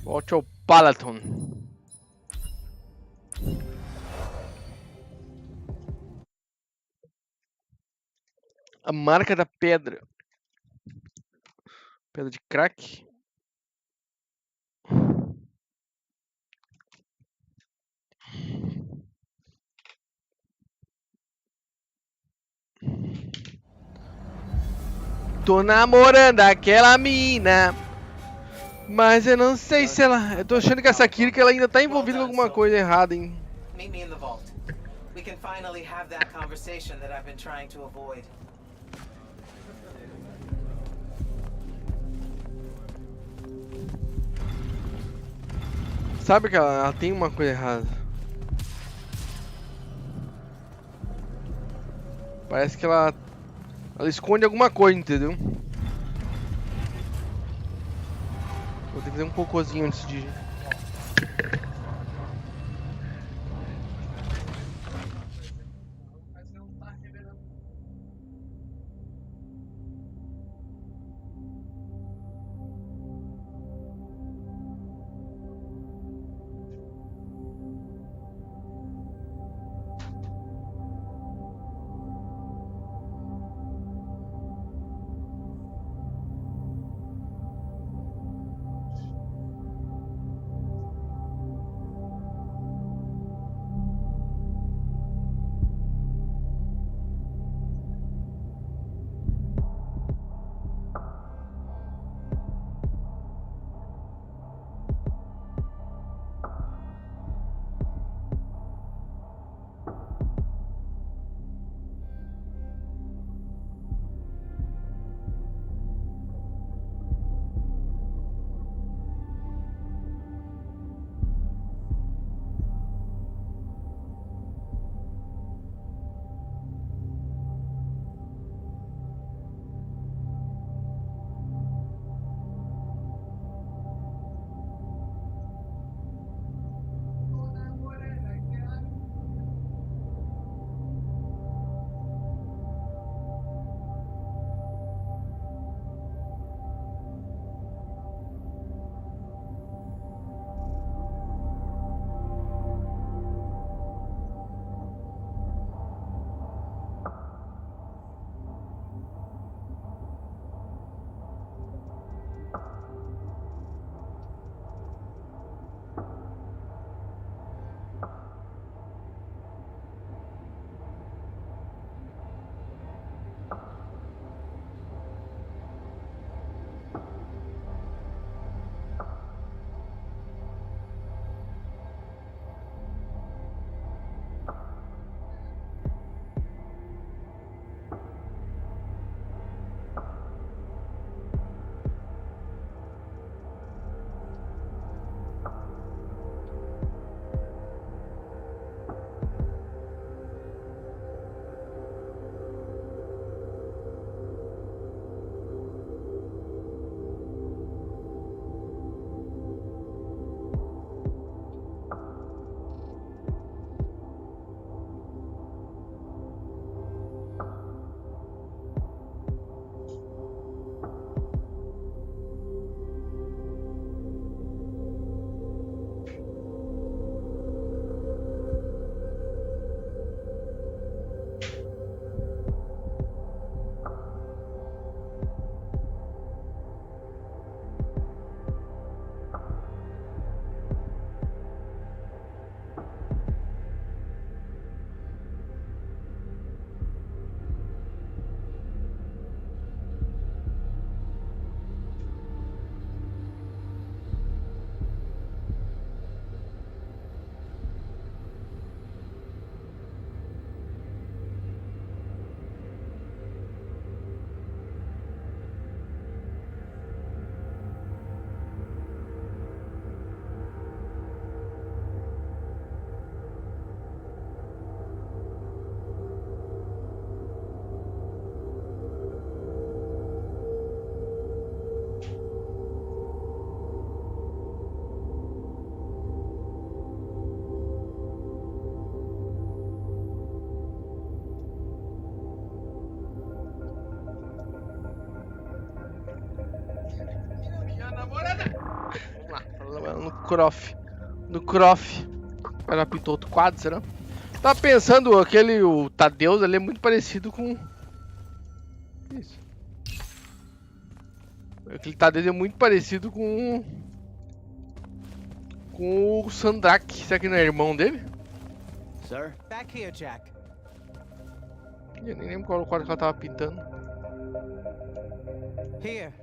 Volte ao Palathon. A marca da pedra. Pedra de crack. Tô namorando aquela mina. Mas eu não sei se ela... Eu tô achando que essa Kirk ela ainda tá envolvida com alguma coisa errada, hein? Meet me in the vault. We can finally have that conversation that I've been trying to avoid. Sabe que ela tem uma coisa errada. Parece que ela esconde alguma coisa, entendeu? Vou ter que fazer um cocôzinho antes de... Croft. No Croft. Ela pintou outro quadro, será? Tava pensando, o Tadeus ali é muito parecido com... Isso. Aquele Tadeus é muito parecido com... Com o Sandrakk. Será que não é irmão dele? Sir? Back here, Jack. Eu nem lembro qual quadro que ela tava pintando. Here.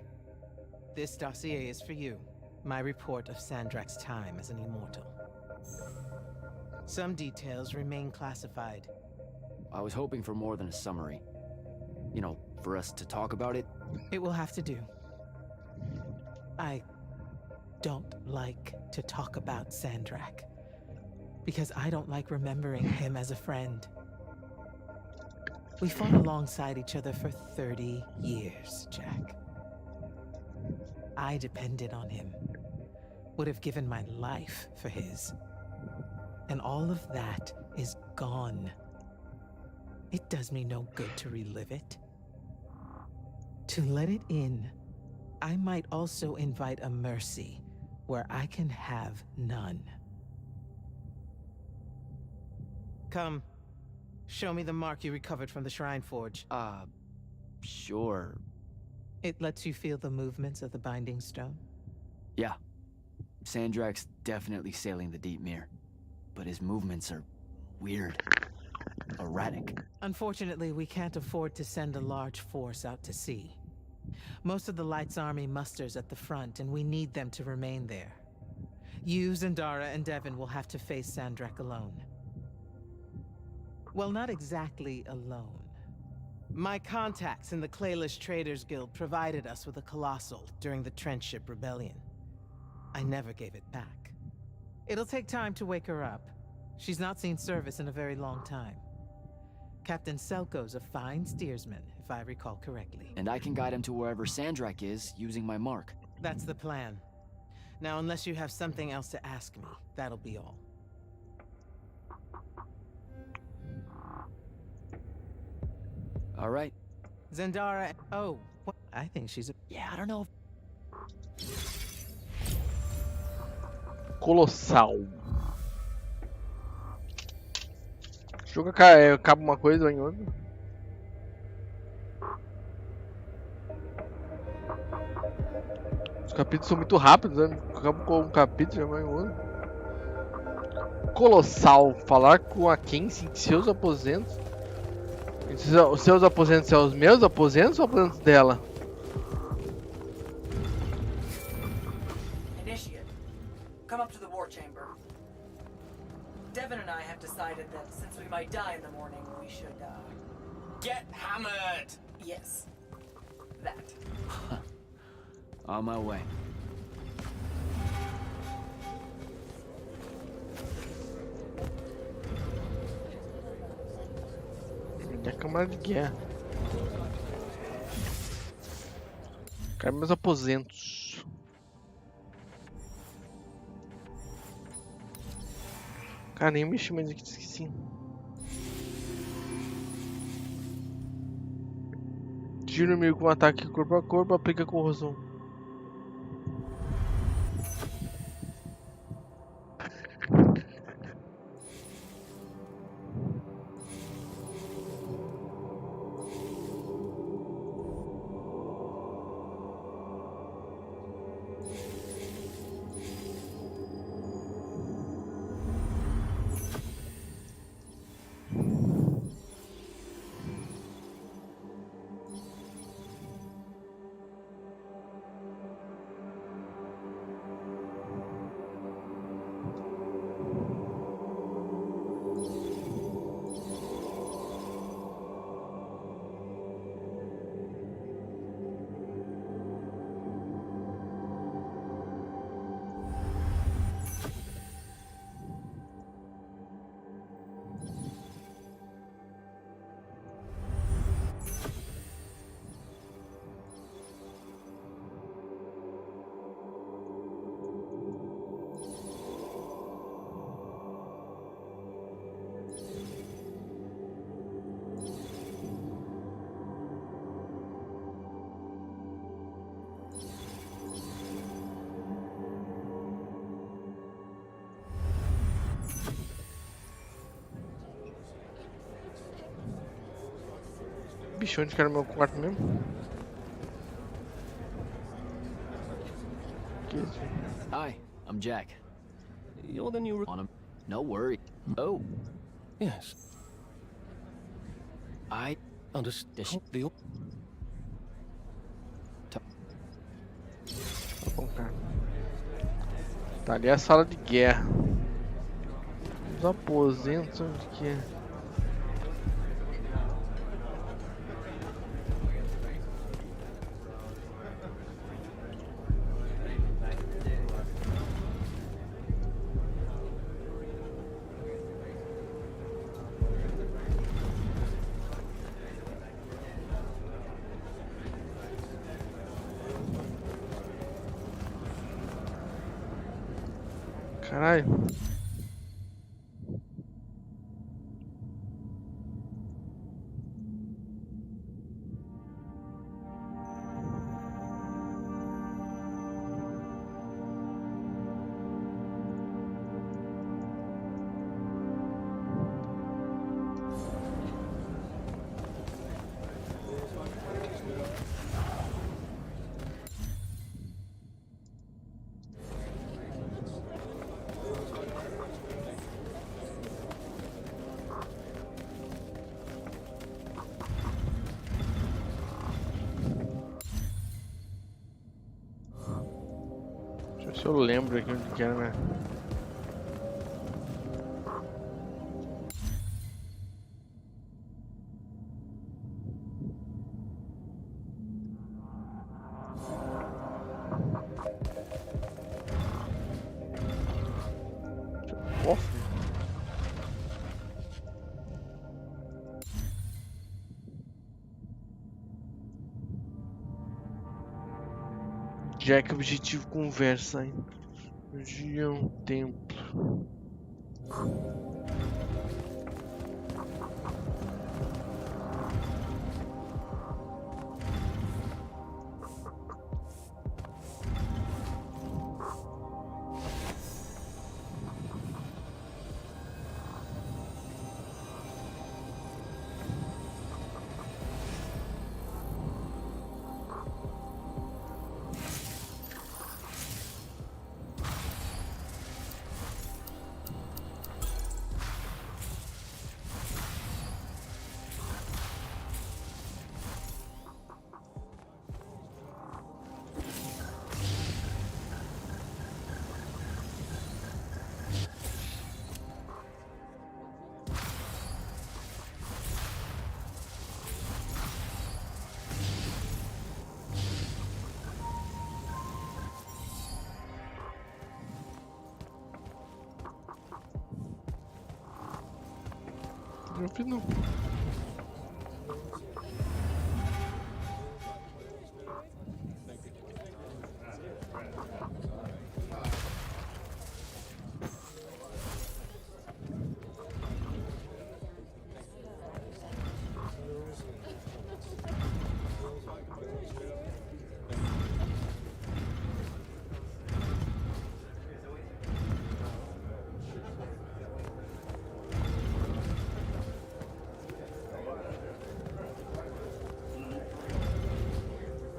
This dossier is for you. My report of Sandrakk's time as an immortal. Some details remain classified. I was hoping for more than a summary. You know, for us to talk about it. It will have to do. I don't like to talk about Sandrakk. Because I don't like remembering him as a friend. We fought alongside each other for 30 years, Jack. I depended on him. Would have given my life for his. And all of that is gone. It does me no good to relive it. To let it in, I might also invite a mercy where I can have none. Come. Show me the mark you recovered from the Shrine Forge. Sure. It lets you feel the movements of the Binding Stone? Yeah. Sandrakk's definitely sailing the deep mirror. But his movements are weird. Erratic. Unfortunately, we can't afford to send a large force out to sea. Most of the Light's army musters at the front, and we need them to remain there. You, Zendara, and Devon will have to face Sandrakk alone. Well, not exactly alone. My contacts in the Clayless Traders Guild provided us with a Colossal during the Trenchship Rebellion. I never gave it back. It'll take time to wake her up. She's not seen service in a very long time. Captain Selko's a fine steersman, if I recall correctly. And I can guide him to wherever Sandrakk is, using my mark. That's the plan. Now, unless you have something else to ask me, that'll be all. All right. Zendara... Oh, what? I think she's a... Yeah, I don't know. Colossal. Deixa eu acaba uma coisa ou em outra. Os capítulos são muito rápidos, né? Acabo com um capítulo e já vai em outro. Colossal. Falar com a Kenzie em seus aposentos. Os seus aposentos são os meus aposentos ou aposentos dela? Initiate, come up to the war chamber. Devon and I have decided that since we might die in the morning, we should, Get hammered! yes. That. On my way. É câmara de guerra. Quero meus aposentos. Cara, nem mexi mais aqui, esqueci. Tiro inimigo com ataque corpo a corpo, aplica corrosão. Bicho, onde que era o meu quarto mesmo? Hi, I'm Jack. You're the new... On him. No worry. Oh, Yes. I Understand. Tá bom, cara. Tá ali a sala de guerra. Os aposentos, onde que é? Caralho. Deixa eu ver se eu lembro aqui onde que era, né? Cofre? Jack, objetivo conversa, hein? Região, templo. Não vi não.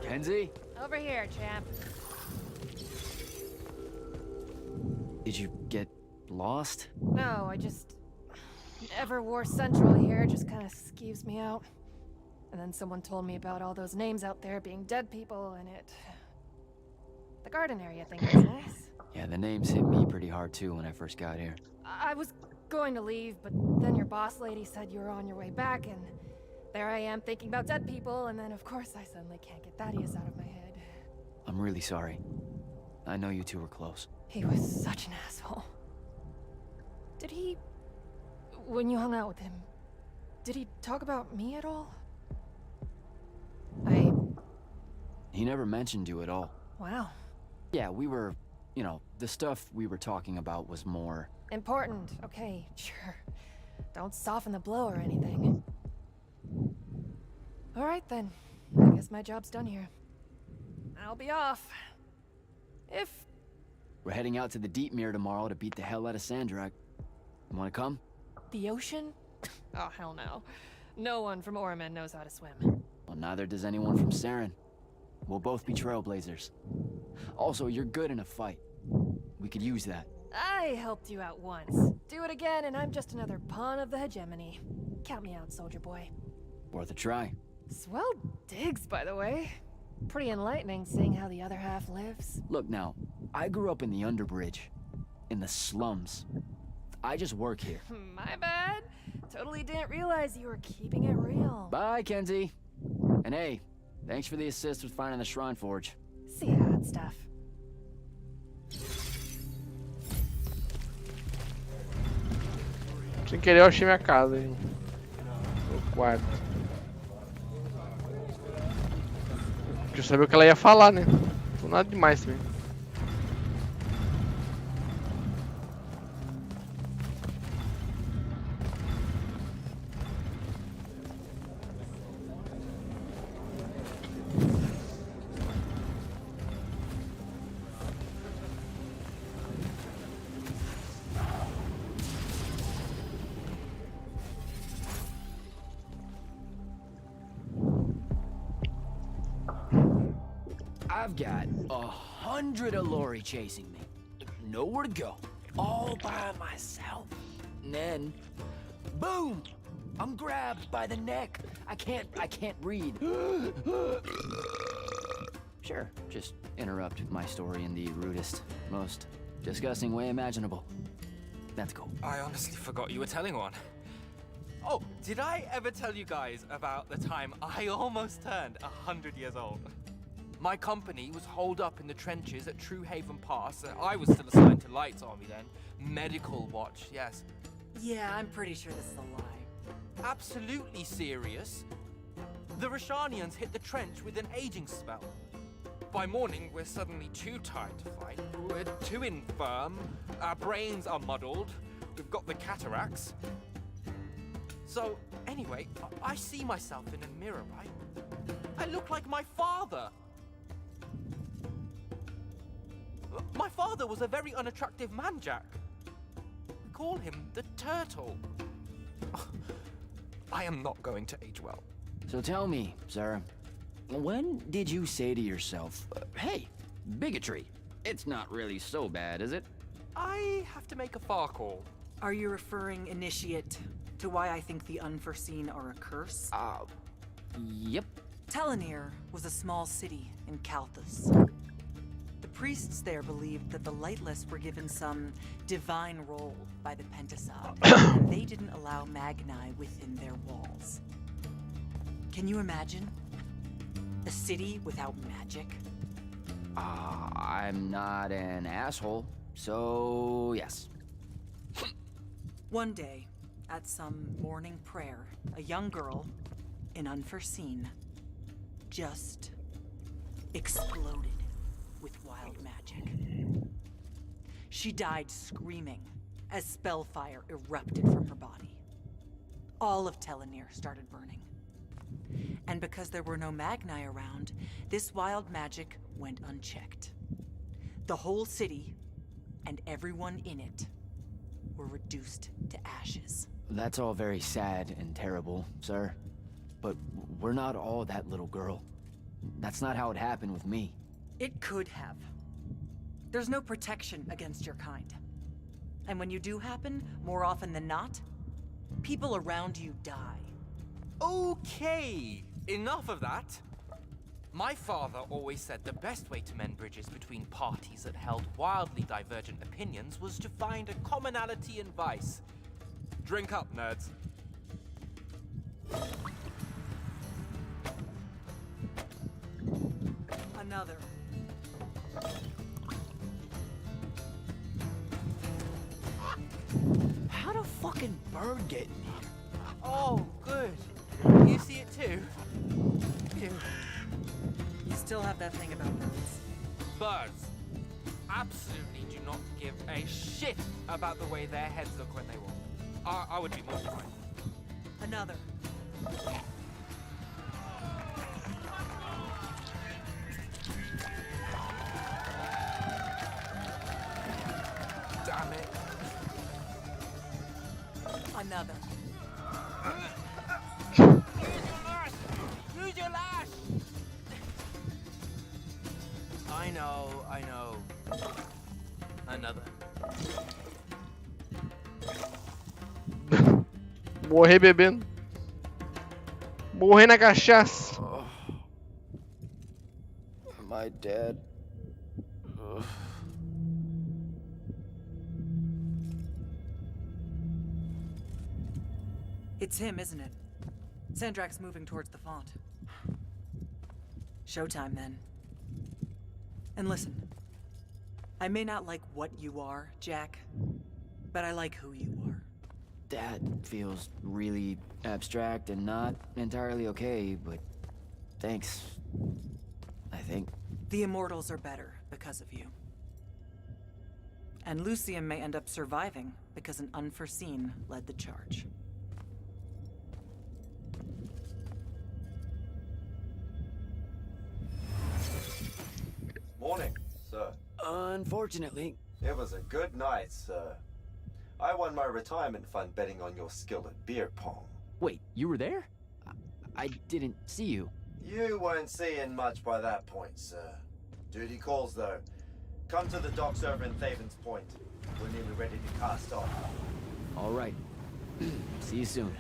Kenzie? Over here, champ. Did you get lost? No, I just... Everwar Central here just kind of skeeves me out. And then someone told me about all those names out there being dead people, and it... The garden area thing was nice. Yeah, the names hit me pretty hard too when I first got here. I was going to leave, but then your boss lady said you were on your way back, and... There I am thinking about dead people, and then of course I suddenly can't get Thaddeus out of my head. I'm really sorry. I know you two were close. He was such an asshole. Did he... When you hung out with him, did he talk about me at all? He never mentioned you at all. Wow. Yeah, we were... You know, the stuff we were talking about was more... Important. Okay, sure. Don't soften the blow or anything. Alright then. I guess my job's done here. I'll be off. If... We're heading out to the Deep Mirror tomorrow to beat the hell out of Sandrakk. You wanna come? The ocean? Oh, hell no. No one from Orman knows how to swim. Well, neither does anyone from Saren. We'll both be trailblazers. Also, you're good in a fight. We could use that. I helped you out once. Do it again, and I'm just another pawn of the hegemony. Count me out, soldier boy. Worth a try. Swell digs, by the way. Pretty enlightening seeing how the other half lives. Look now, I grew up in the Underbridge. In the slums. I just work here. My bad. Totally didn't realize you were keeping it real. Bye, Kenzie. And hey, thanks for the assist with finding the Shrine Forge. See ya, hot stuff. Sem querer eu achei minha casa, hein? Meu quarto. Queria saber o que ela ia falar, né? Não nada demais também. I've got 100 Allori chasing me. Nowhere to go. All by myself. And then, boom! I'm grabbed by the neck. I can't breathe. Sure, just interrupt my story in the rudest, most disgusting way imaginable. That's cool. I honestly forgot you were telling one. Oh, did I ever tell you guys about the time I almost turned 100 years old? My company was holed up in the trenches at True Haven Pass, and I was still assigned to Light's army then. Medical watch, yes. Yeah, I'm pretty sure this is a lie. Absolutely serious. The Roshanians hit the trench with an aging spell. By morning, we're suddenly too tired to fight. We're too infirm. Our brains are muddled. We've got the cataracts. So, anyway, I see myself in a mirror, right? I look like my father. My father was a very unattractive man, Jack. We call him the Turtle. I am not going to age well. So tell me, sir, when did you say to yourself, hey, bigotry, it's not really so bad, is it? I have to make a far call. Are you referring, Initiate, to why I think the unforeseen are a curse? Yep. Telenir was a small city in Kalthus. The priests there believed that the Lightless were given some divine role by the Pentasod, and they didn't allow Magni within their walls. Can you imagine? A city without magic? I'm not an asshole, so yes. One day, at some morning prayer, a young girl, an unforeseen, just exploded with wild magic. She died screaming as spellfire erupted from her body. All of Telenir started burning. And because there were no Magni around, this wild magic went unchecked. The whole city and everyone in it were reduced to ashes. That's all very sad and terrible, sir. But we're not all that little girl. That's not how it happened with me. It could have. There's no protection against your kind. And when you do happen, more often than not, people around you die. Okay, enough of that. My father always said the best way to mend bridges between parties that held wildly divergent opinions was to find a commonality in vice. Drink up, nerds. Another. How'd a fucking bird get in here? Oh, good. You see it too? You still have that thing about birds. Birds absolutely do not give a shit about the way their heads look when they walk. I would be mortified. Another. Damn it. Another. Use your lash! I know. Another. Morrer bebendo. Morrer na cachaça. Am I dead? Ugh. It's him, isn't it? Sandrakk's moving towards the font. Showtime, then. And listen, I may not like what you are, Jack, but I like who you are. That feels really abstract and not entirely okay, but thanks. I think. The Immortals are better because of you. And Lucium may end up surviving because an unforeseen led the charge. Morning, sir. Unfortunately. It was a good night, sir. I won my retirement fund betting on your skill at beer pong. Wait, you were there? I didn't see you. You weren't seeing much by that point, sir. Duty calls, though. Come to the docks over in Thaven's Point. We're nearly ready to cast off. All right. See you soon.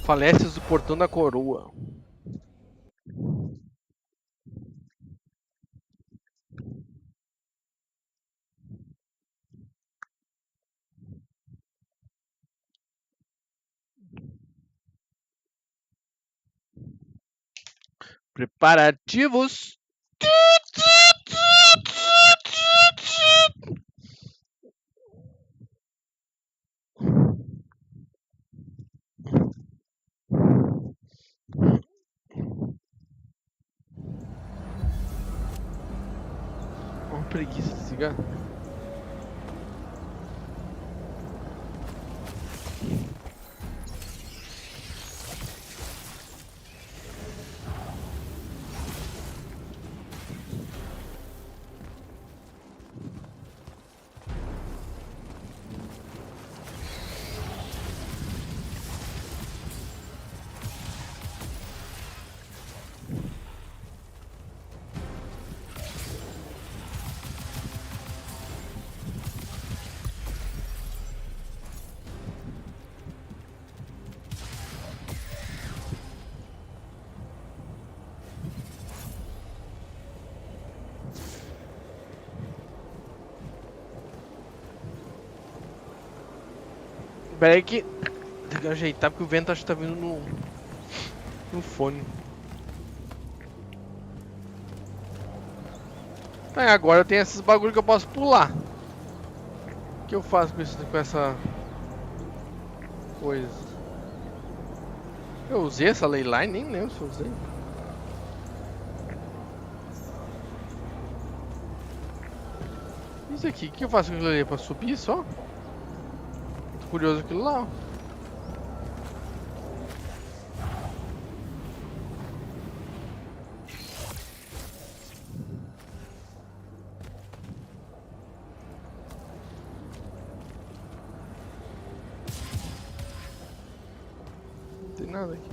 Falécias do Portão da Coroa. Preparativos. Uma preguiça de cigarro. Pera aí que tem que ajeitar porque o vento acho que tá vindo no fone. Tá, agora tem esses bagulho que eu posso pular. O que eu faço com essa coisa? Eu usei essa leyline? Nem lembro se eu usei. Isso aqui, o que eu faço com aquilo ali? Pra subir só? Tô curioso aquilo lá. Não tem nada aqui.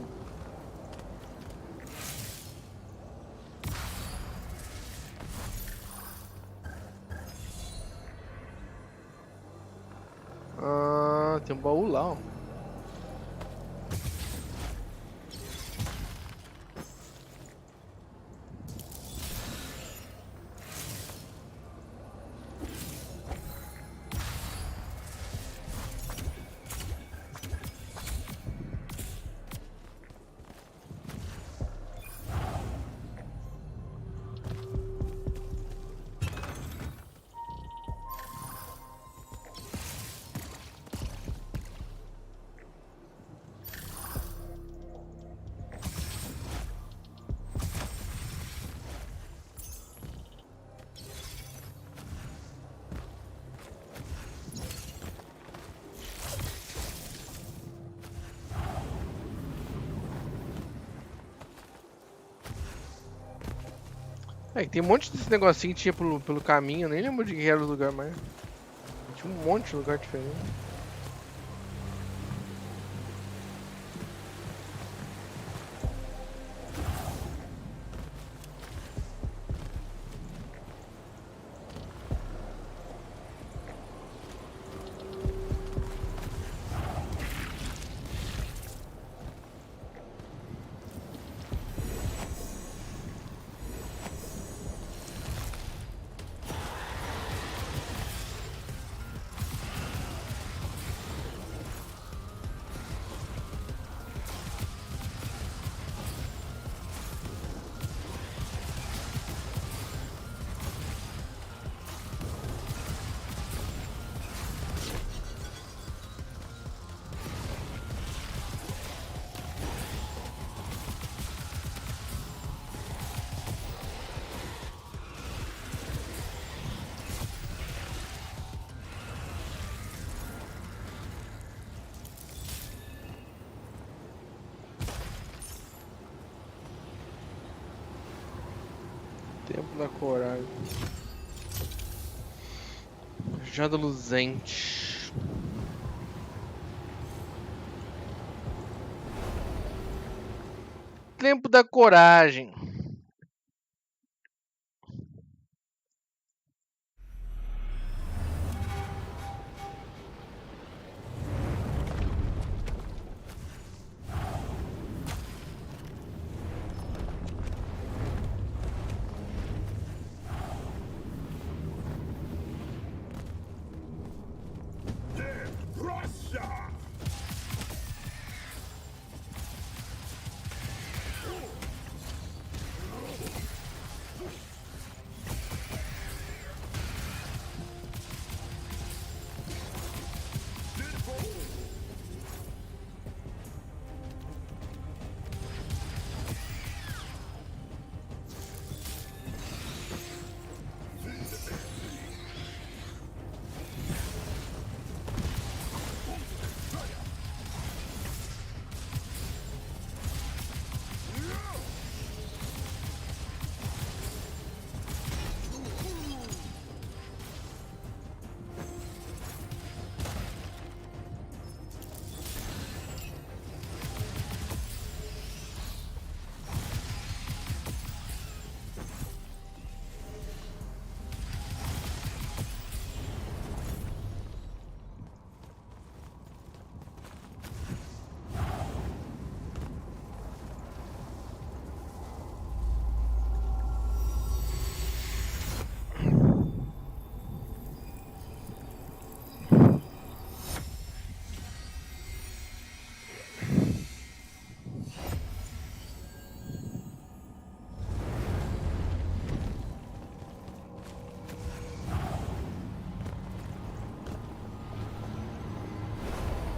Ah, tem um baú lá, ó. É, tem um monte desse negocinho que tinha pelo caminho, eu nem lembro de que era o lugar mais. Tinha um monte de lugar diferente. Tempo da coragem. Jada luzente. Tempo da coragem.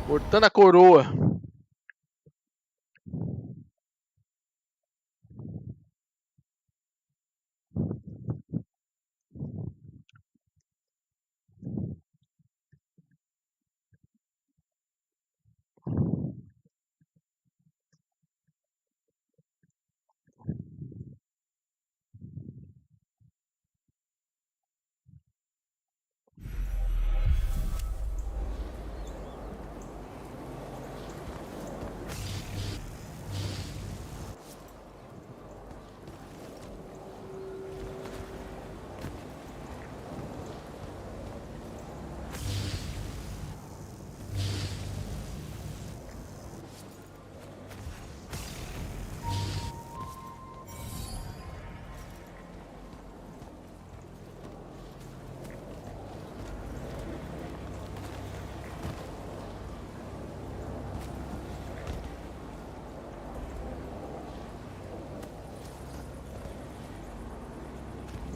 Cortando a coroa.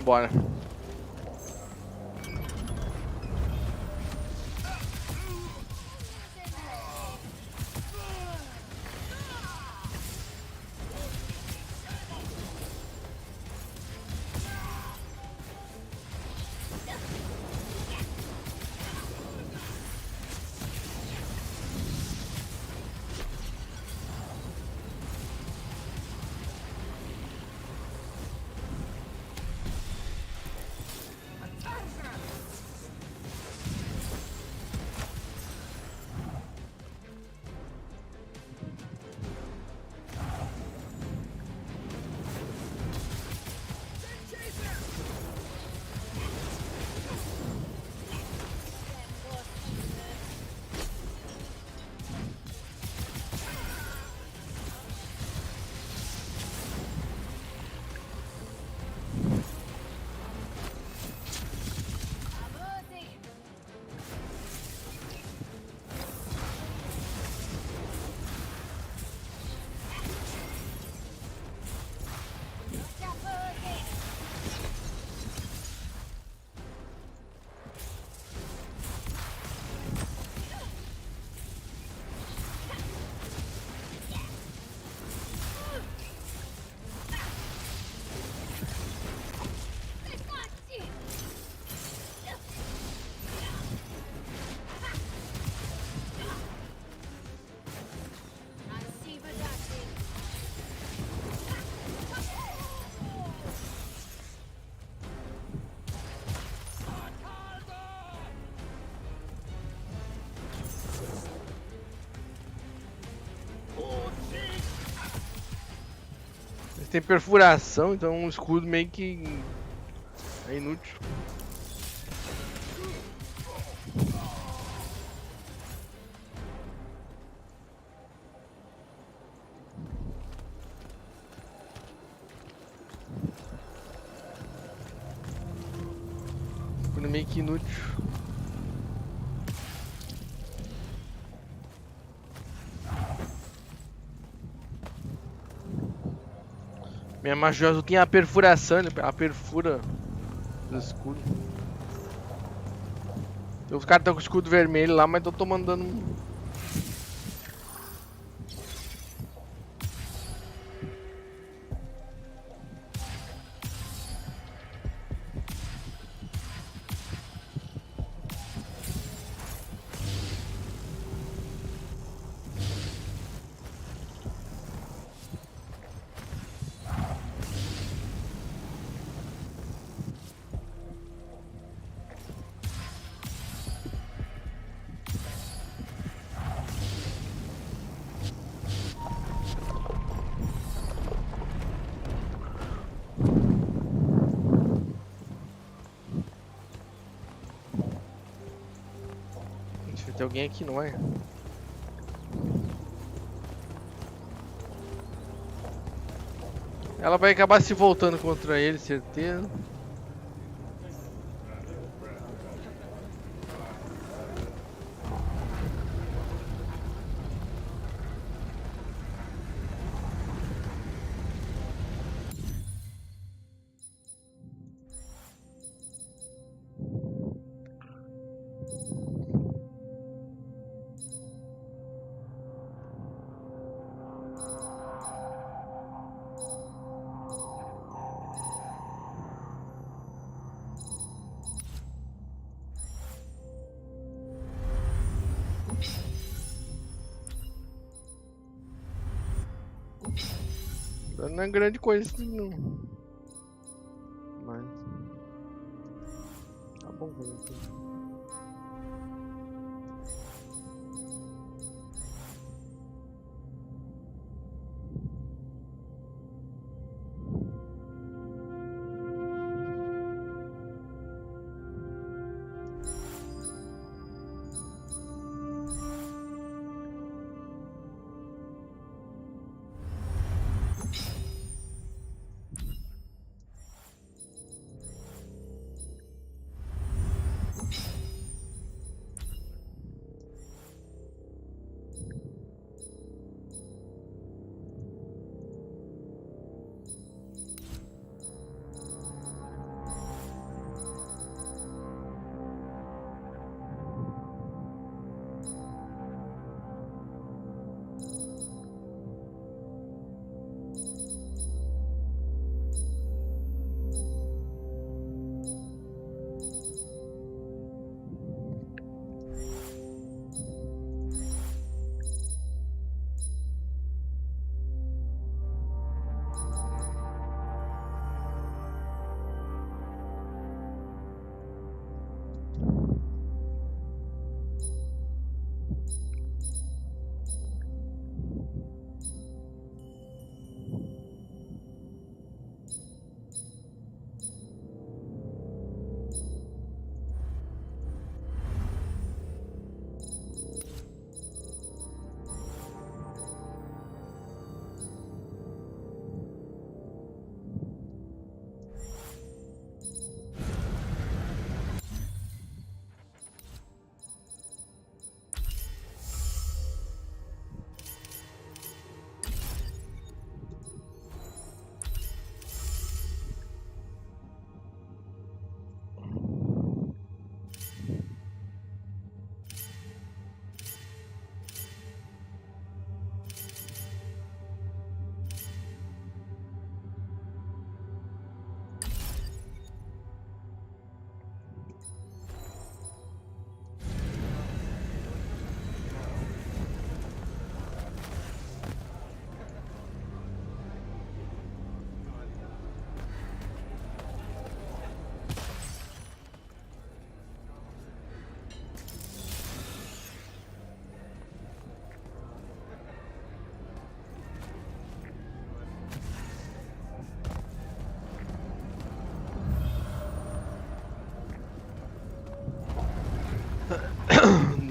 Bora. Eles têm perfuração, então um escudo meio que é inútil. Escudo meio que inútil. Minha magia azul tem a perfuração, a perfura do escudo. Os caras estão com o escudo vermelho lá, mas estão tomando dano. Tem alguém aqui, não é? Ela vai acabar se voltando contra ele, certeza. Não é grande coisa não. Mas tá bom,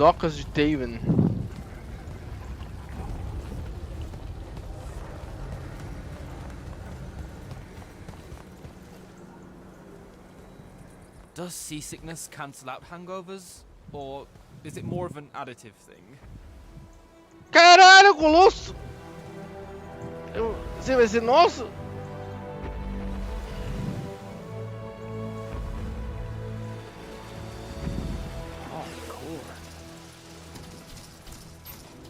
Docas de Taven. Does seasickness cancel out hangovers? Or is it more of an additive thing? Caralho, Colosso! Você vai ser nosso? Oh, cool.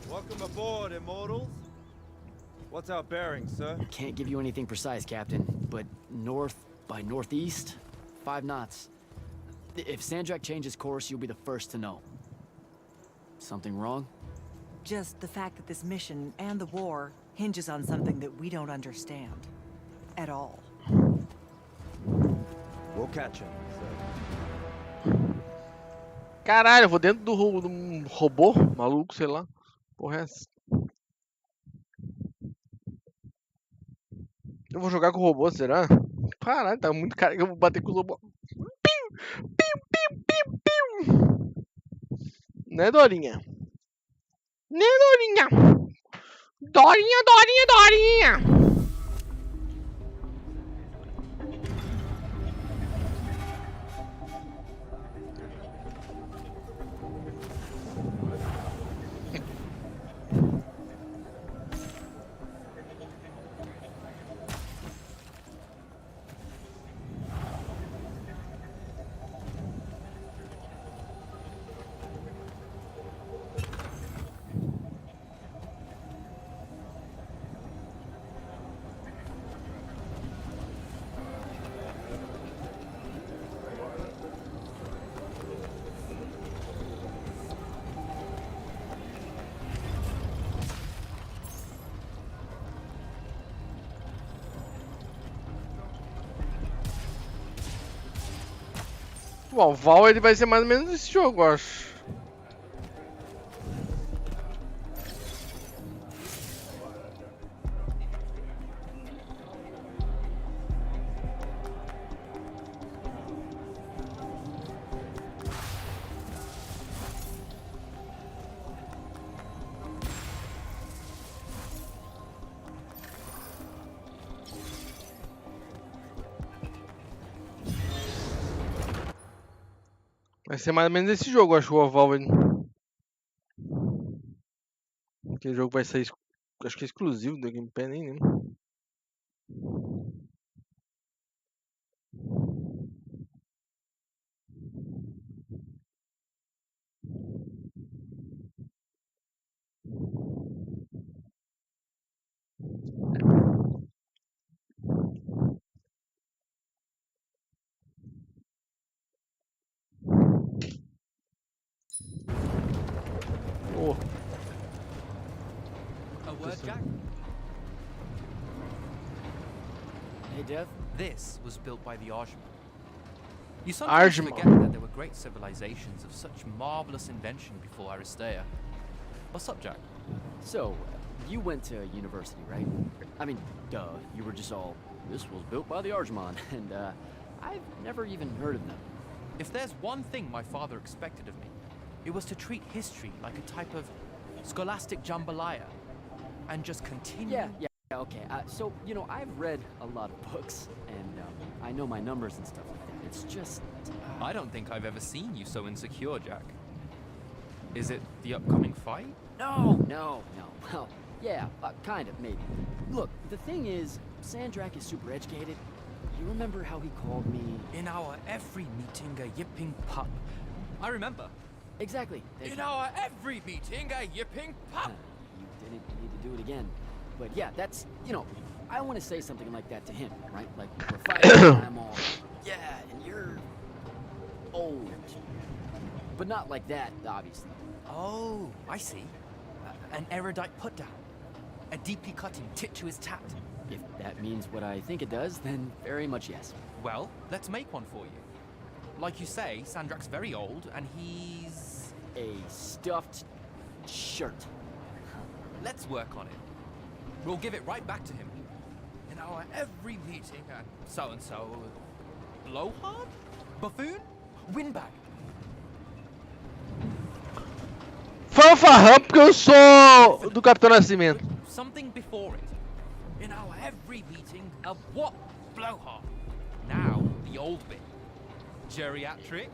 Welcome aboard, Immortals. What's our bearing, sir? Can't give you anything precise, Captain, but north by northeast, 5 knots. If Sandrakk changes course, you'll be the first to know. Something wrong? Just the fact that this mission and the war hinges on something that we don't understand. At all. We'll catch him, sir. Caralho, eu vou dentro do robô, maluco, sei lá. Porra é essa? Eu vou jogar com o robô, será? Caralho, tá muito cara que eu vou bater com o robô. Piu, piu, piu, piu, piu. Né, Dorinha? Né, Dorinha? Dorinha, Dorinha, Dorinha! O Val ele vai ser mais ou menos esse jogo, eu acho. Vai ser mais ou menos esse jogo, acho, o Oval. Aquele jogo vai sair, acho que é exclusivo do Game Pass, nem lembro. Oh. A word, Jack? Hey, Dev. This was built by the Arjman. You sometimes Arjman. forget that there were great civilizations of such marvelous invention before Aristea. What's up, Jack? So, you went to university, right? I mean, duh, you were just all, this was built by the Arjman, and I've never even heard of them. If there's one thing my father expected of me, it was to treat history like a type of scholastic jambalaya, and just continue. Yeah, okay. So, you know, I've read a lot of books, and I know my numbers and stuff like that. It's just... I don't think I've ever seen you so insecure, Jack. Is it the upcoming fight? No. Well, yeah, kind of, maybe. Look, the thing is, Sandrakk is super educated. You remember how he called me... In our every meeting, a yipping pup. I remember. Exactly. In our every meeting, a yipping pup. You didn't need to do it again. But yeah, that's, you know, I want to say something like that to him, right? Like, we're fighting, and I'm all, yeah, and you're old. But not like that, obviously. Oh, I see. An erudite put-down. A deeply cutting tit to his tat. If that means what I think it does, then very much yes. Well, let's make one for you. Like you say, Sandrakk's very old, and he's... A stuffed shirt. Let's work on it. We'll give it right back to him. In our every meeting at so-and-so... Blowhard? Buffoon? Windbag? fanfarrão porque eu sou do Capitão Nascimento. Something before it. In our every meeting, a what blowhard? Now, the old bit. Geriatric?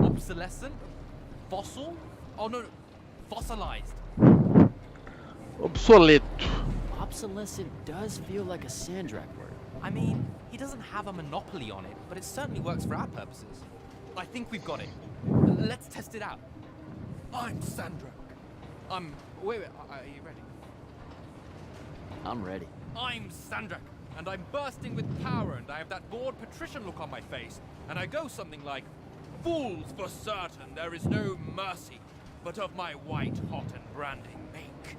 Obsolescent? Fossil? Oh no, fossilized. Obsoleto. Obsolescent does feel like a Sandrakk word. I mean, he doesn't have a monopoly on it, but it certainly works for our purposes. I think we've got it. Let's test it out. I'm Sandrakk. Wait, are you ready? I'm ready. I'm Sandrakk, and I'm bursting with power, and I have that bored patrician look on my face, and I go something like, "Fools for certain, there is no mercy, but of my white hot and branding make."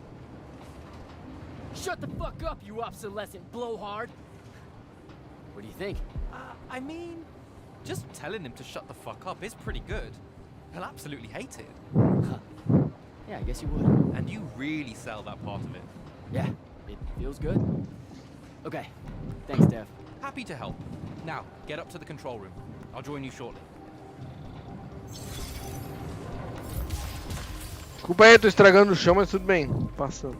Shut the fuck up, you obsolescent blowhard! What do you think? I mean, just telling him to shut the fuck up is pretty good. He'll absolutely hate it. Yeah, I guess you would. And you really sell that part of it. Yeah, it feels good. Okay, thanks, Dev. Happy to help. Now, get up to the control room. I'll join you shortly. Desculpa aí, tô estragando o chão, mas tudo bem. Passando.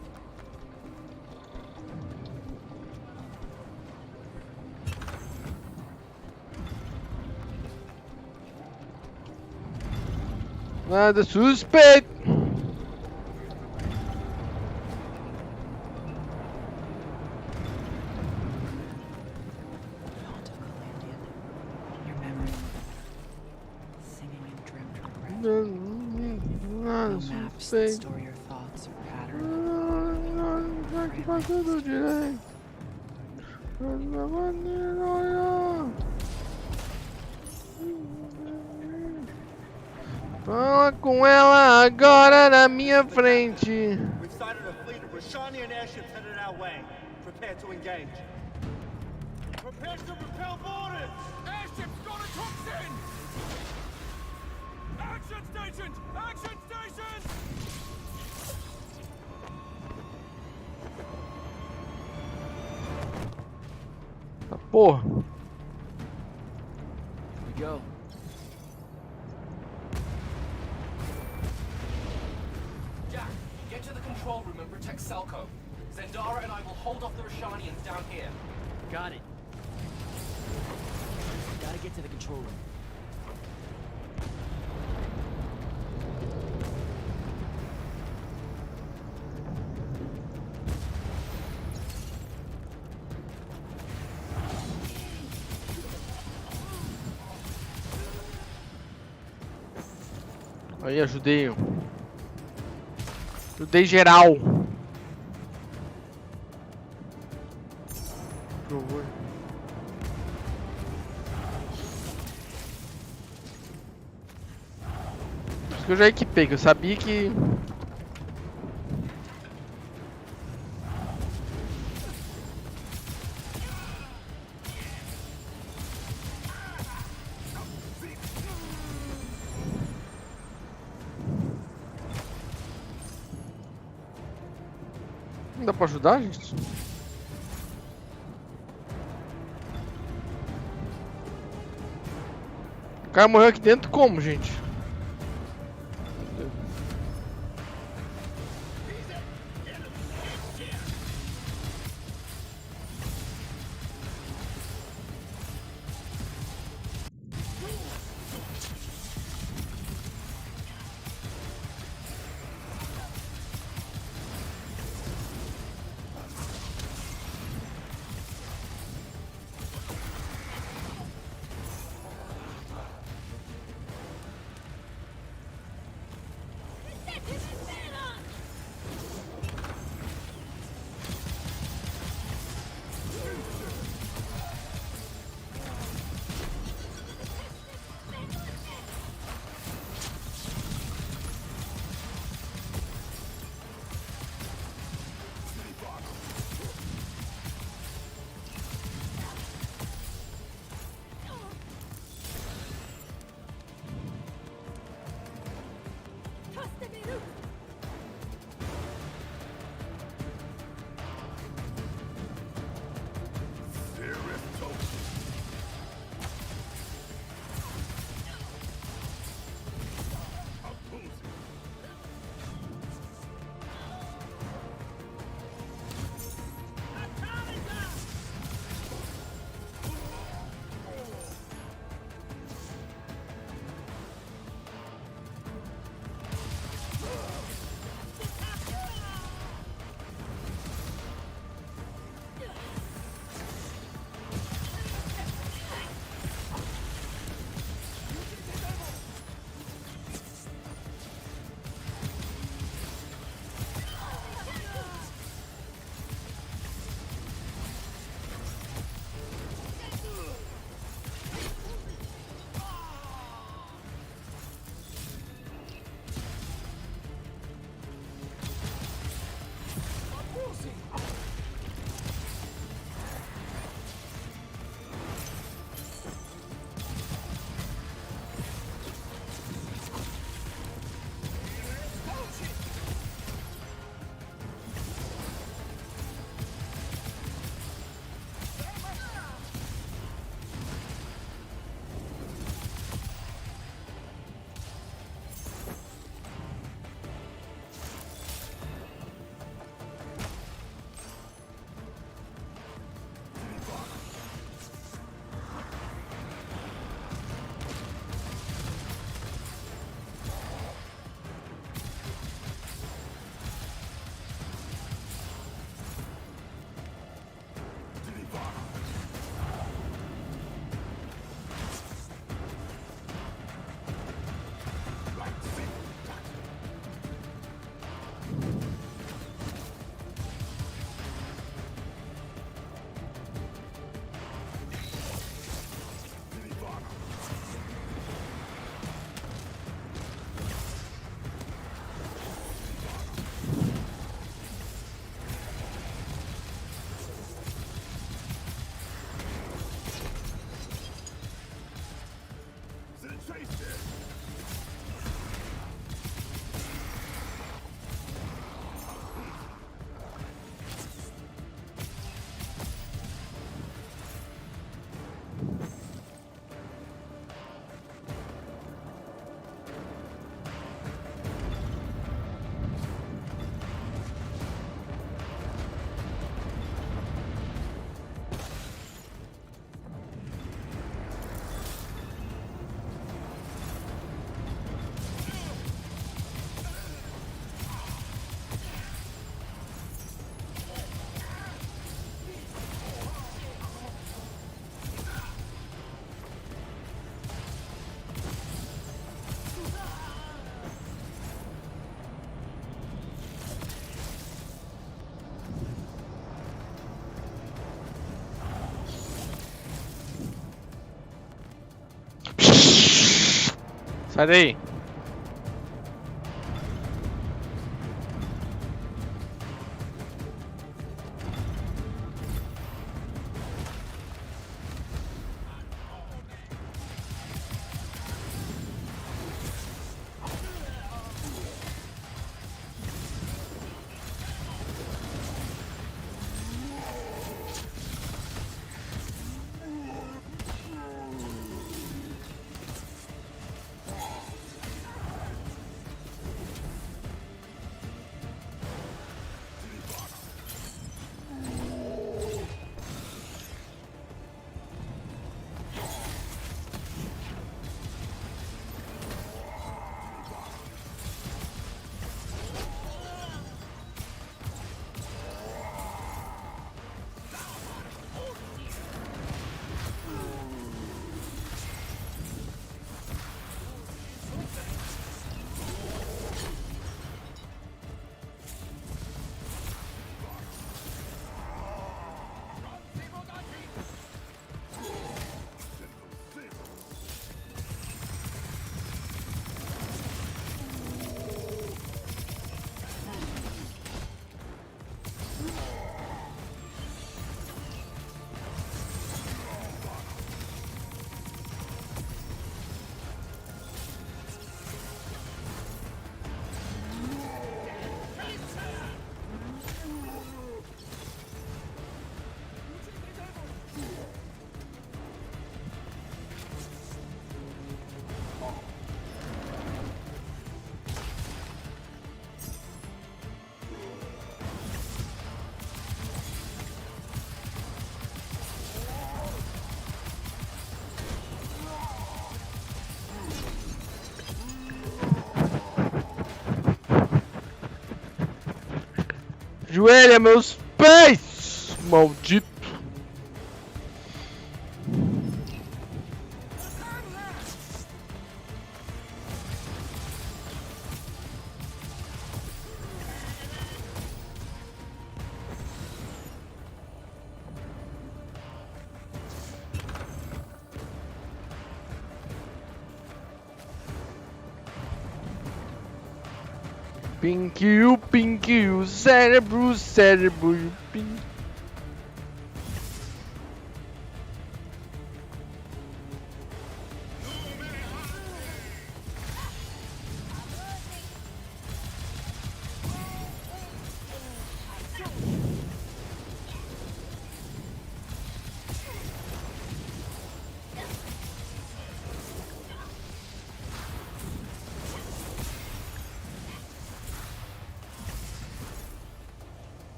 Nada suspeito. Nada suspeito. Store your thoughts or patterns. Que faz tudo direito. Fala com ela agora na minha frente. We've sighted a fleet of Roxinha airships headed our way. Prepare to engage. Prepare to repel boarders! Airships got a toxin! Action stations! Action stations! Tá porra. Here we go. Jack, get to the control room and protect Selko. Zendara and I will hold off the Roshanians down here. Got it. Gotta get to the control room. Aí, ajudei. Ajudei geral. Por favor. Isso que eu já equipei, que eu sabia que... Não dá pra ajudar, gente? O cara morreu aqui dentro como, gente? Sai daí. Joelha meus pés, maldito. Pinkiu, cérebro, pin.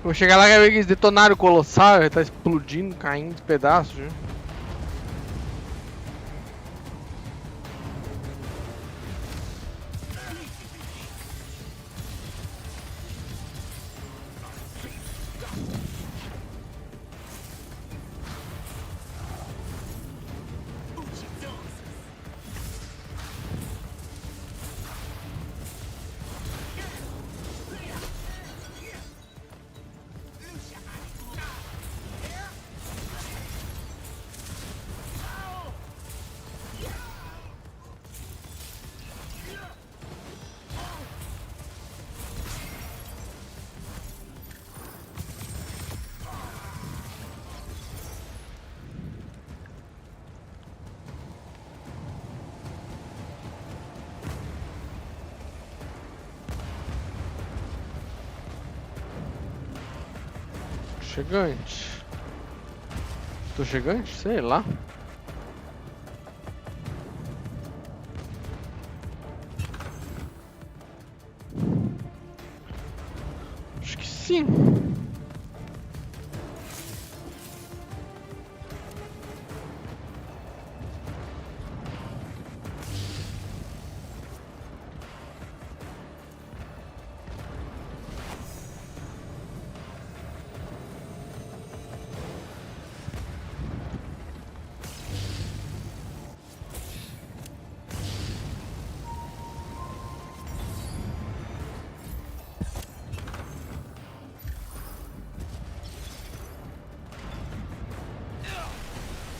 Vou chegar lá e ver que eles detonaram o colossal, ele tá explodindo, caindo de pedaços. Já. Chegante. Tô chegante? Sei lá. Acho que sim.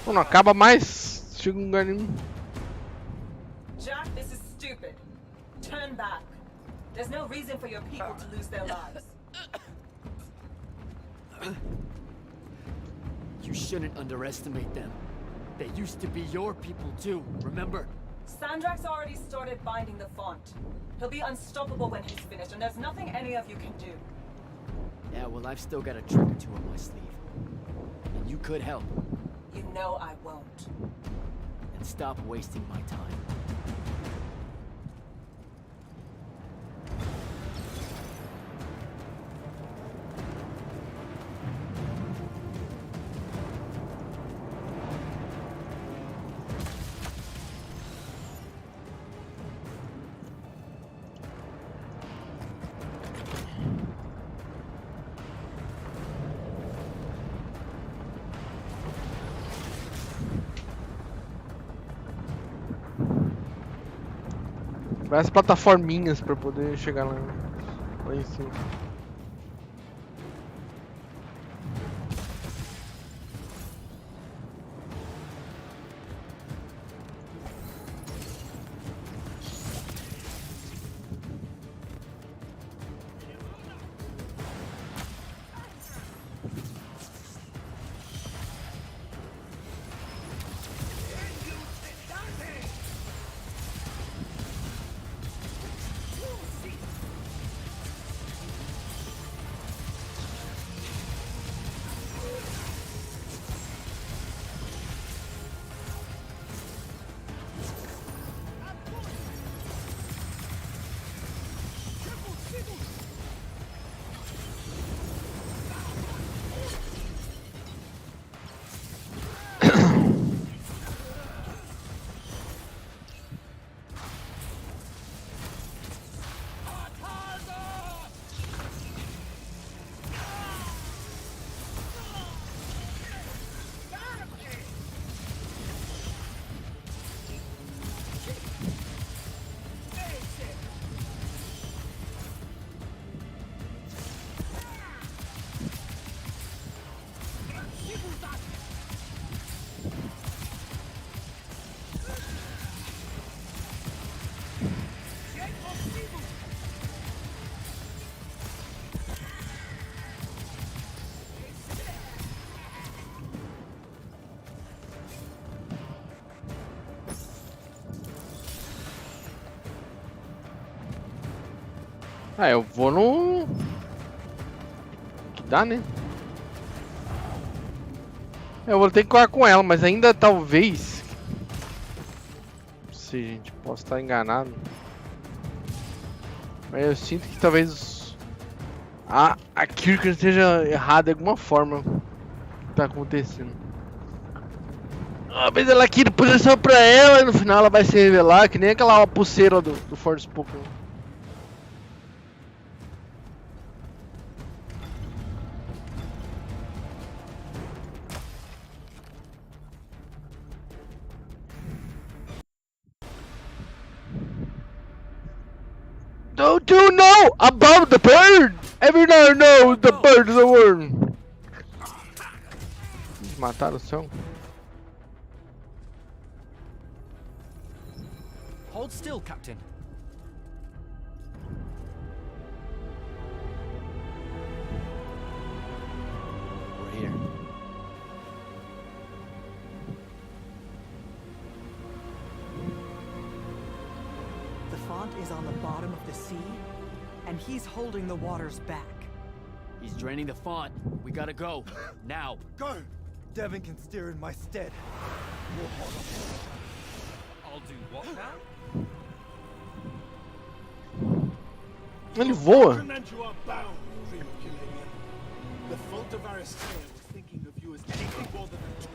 Pô, não acaba mais. Chega um lugar nenhum. Jack, this is stupid. Turn back. There's no reason for your people to lose their lives. You shouldn't underestimate them. They used to be your people too, remember? Sandrakk's already started binding the font. He'll be unstoppable when he's finished, and there's nothing any of you can do. Yeah, well, I've still got a trick or two up my sleeve. And you could help. You know I won't. And stop wasting my time. Várias plataforminhas pra poder chegar lá em cima. Ah, eu vou no... que dá, né? Eu vou ter que colar com ela, mas ainda talvez... Não sei, gente, posso estar enganado. Mas eu sinto que talvez a Kirk esteja errada de alguma forma. O que tá acontecendo? Talvez ela queira posição pra ela e no final ela vai se revelar, que nem aquela pulseira do Forspoken. Don't you know about the bird? Everyone knows the bird is a worm. Eles mataram o céu. Hold still, Captain. We're here. The font is on the bottom of the sea, and he's holding the waters back. He's draining the font. We gotta go. Now. Go! Devin can steer in my stead. I'll do what now? Ele voa. Recommend you are bound, Dream-Killian. The fault of Aristea was thinking of you as anything more than a tool.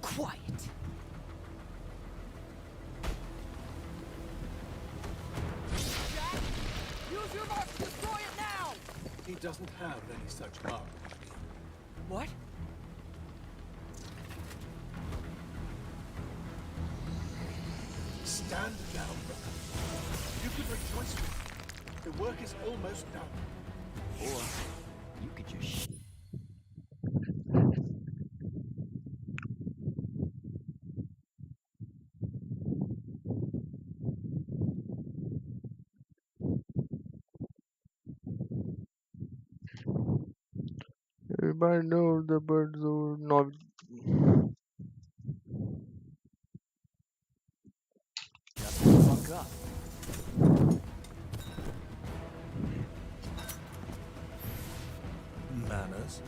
Quiet. Use your mark to destroy it now! He doesn't have any such mark. What? Stand down, brother. You could rejoice with me. The work is almost done. Or you could just Everybody knows the birds are not. shut the fuck up. Manners.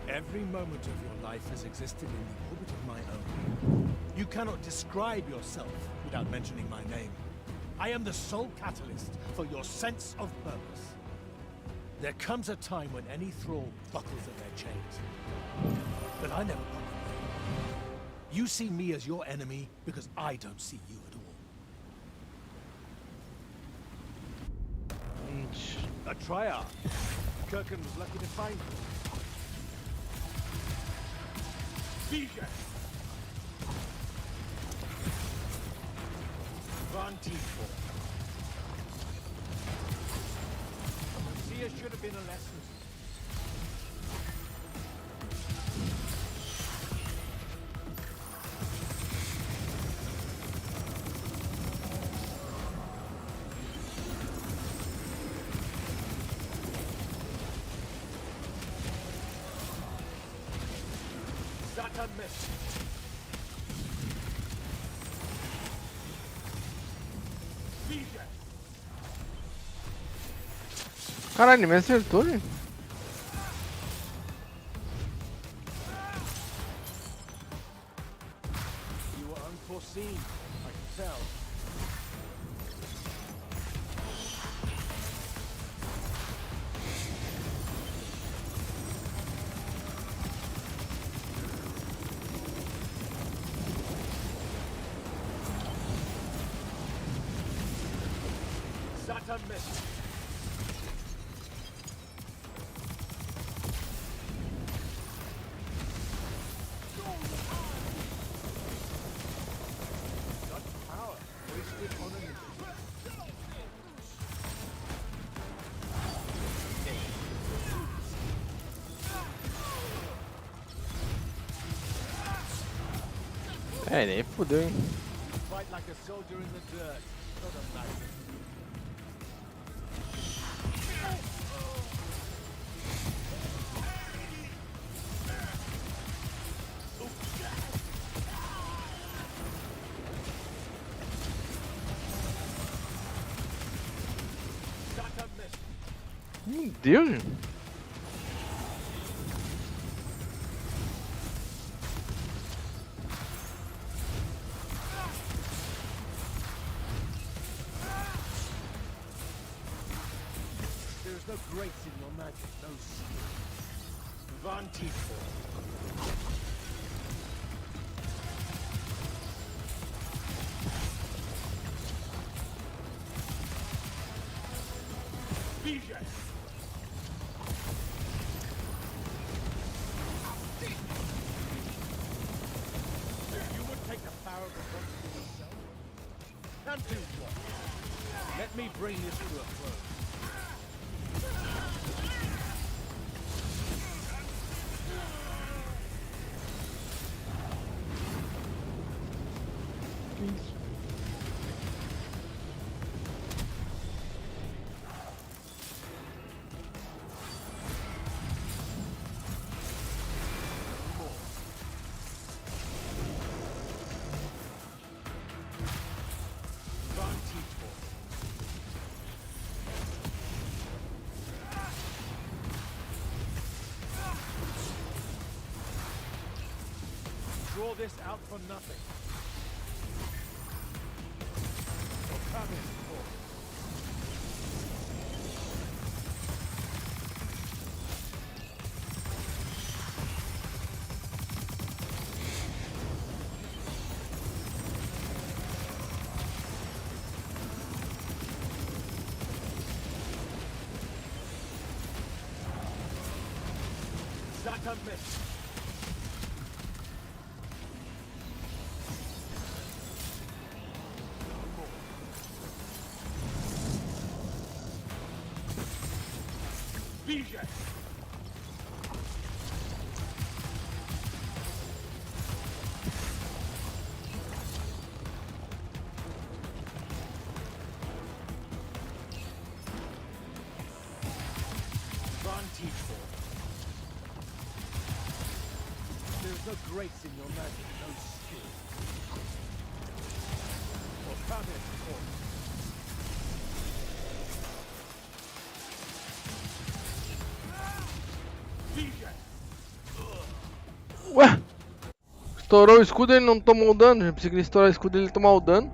Every moment of your life has existed in the orbit of my own. You cannot describe yourself without mentioning my name. I am the sole catalyst for your sense of purpose. There comes a time when any thrall buckles at their chains. But I never buckle. You see me as your enemy because I don't see you at all. A triarch. Kirkin was lucky to find you. Vision! Van Tiefel. Lucia should have been a lesson. Zata missed. Vision! Caralho, ele me acertou, gente. You were unforeseen, I can tell. Zata missed. Such power wasted on an É, nem fudeu, hein. fight like a soldier in the dirt, not a knight. Zata missed. Meu Deus, gente. no grace in your magic, no skill. Vantage point. BJ! You would take the power of the gods for yourself? And do what? Let me bring this to a close. Draw this out for nothing. Or come in for. Zaka miss. BJ! Vantage point. There's no grace in your magic, no skill. Or come in for. Ué? Estourou o escudo e ele não tomou o dano. Eu pensei que ele estourar o escudo e ele tomar o dano.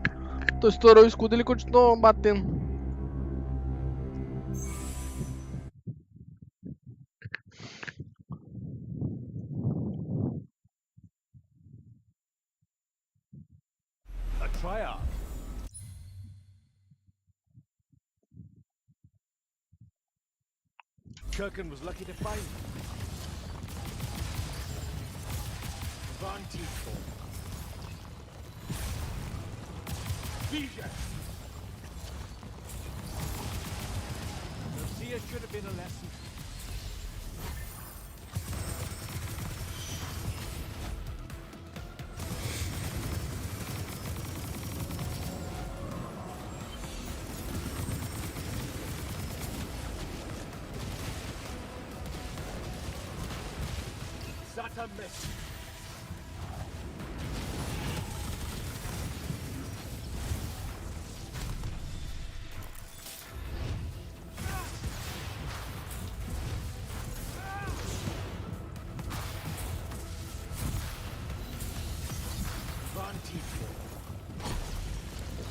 Então estourou o escudo e ele continuou batendo. A triumph. Kirkin was lucky to find you. Vantage point. BJ! Lucia should have been a lesson. Zata miss.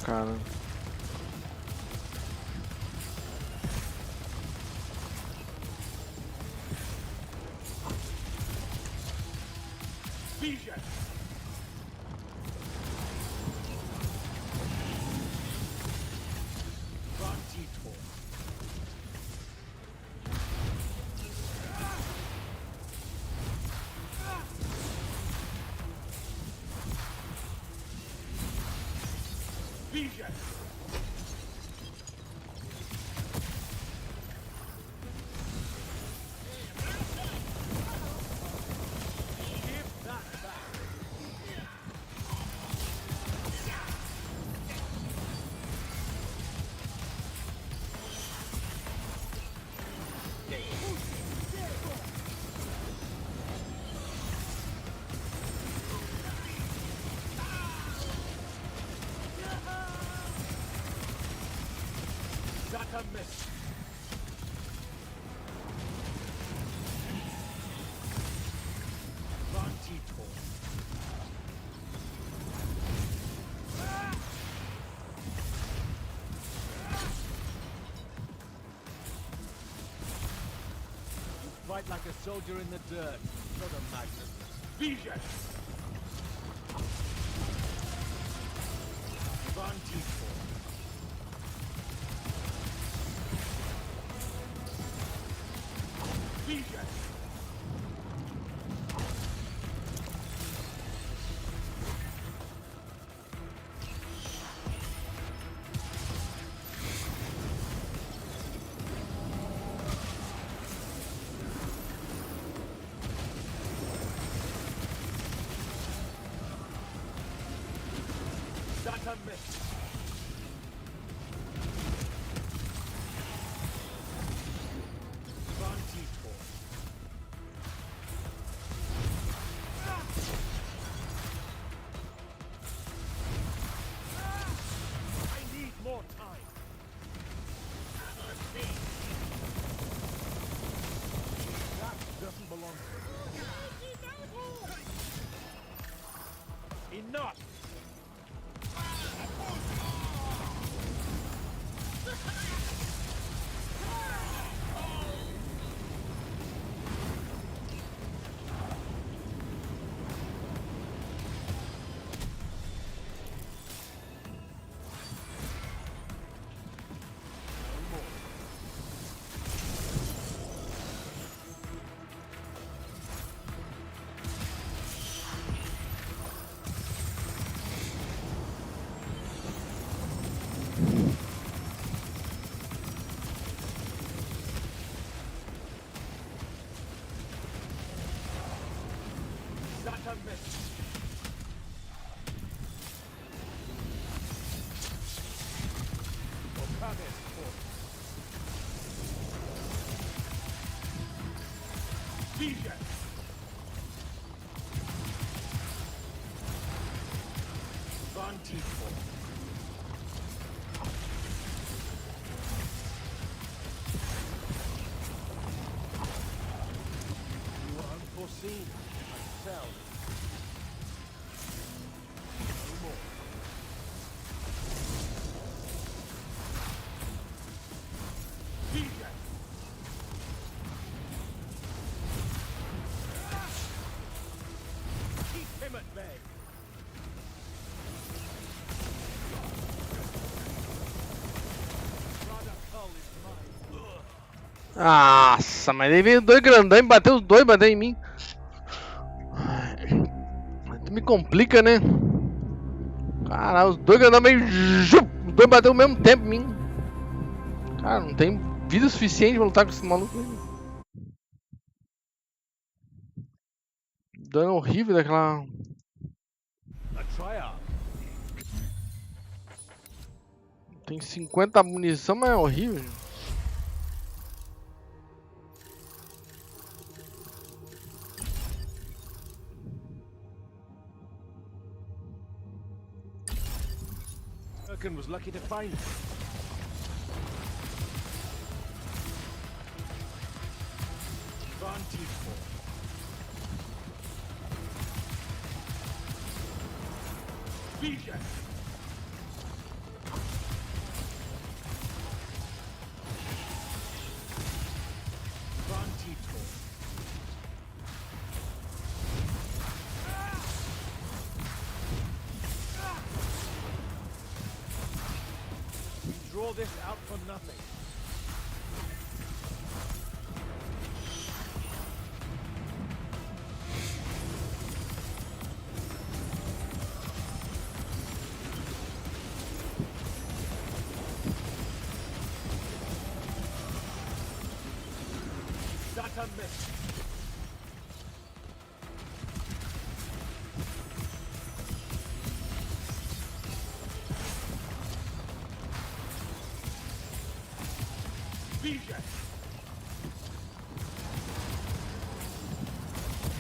Cara. BJ! Vantage point. BJ! Give that back. Zaka miss. Vantage point. fight like a soldier in the dirt, not a magnet. Vision! Vision! Enough! Nossa, mas aí veio dois grandão e bateu os dois, bateu em mim. Tu me complica, né? Caralho, os dois grandão meio. Os dois bateu ao mesmo tempo em mim. Cara, não tem vida suficiente pra lutar com esse maluco. Dano horrível daquela. Tem 50 munição, mas é horrível. Birkin was lucky to find it. Vantage point. Vision. Vantage point. We draw this out for nothing. That's a miss. Vision.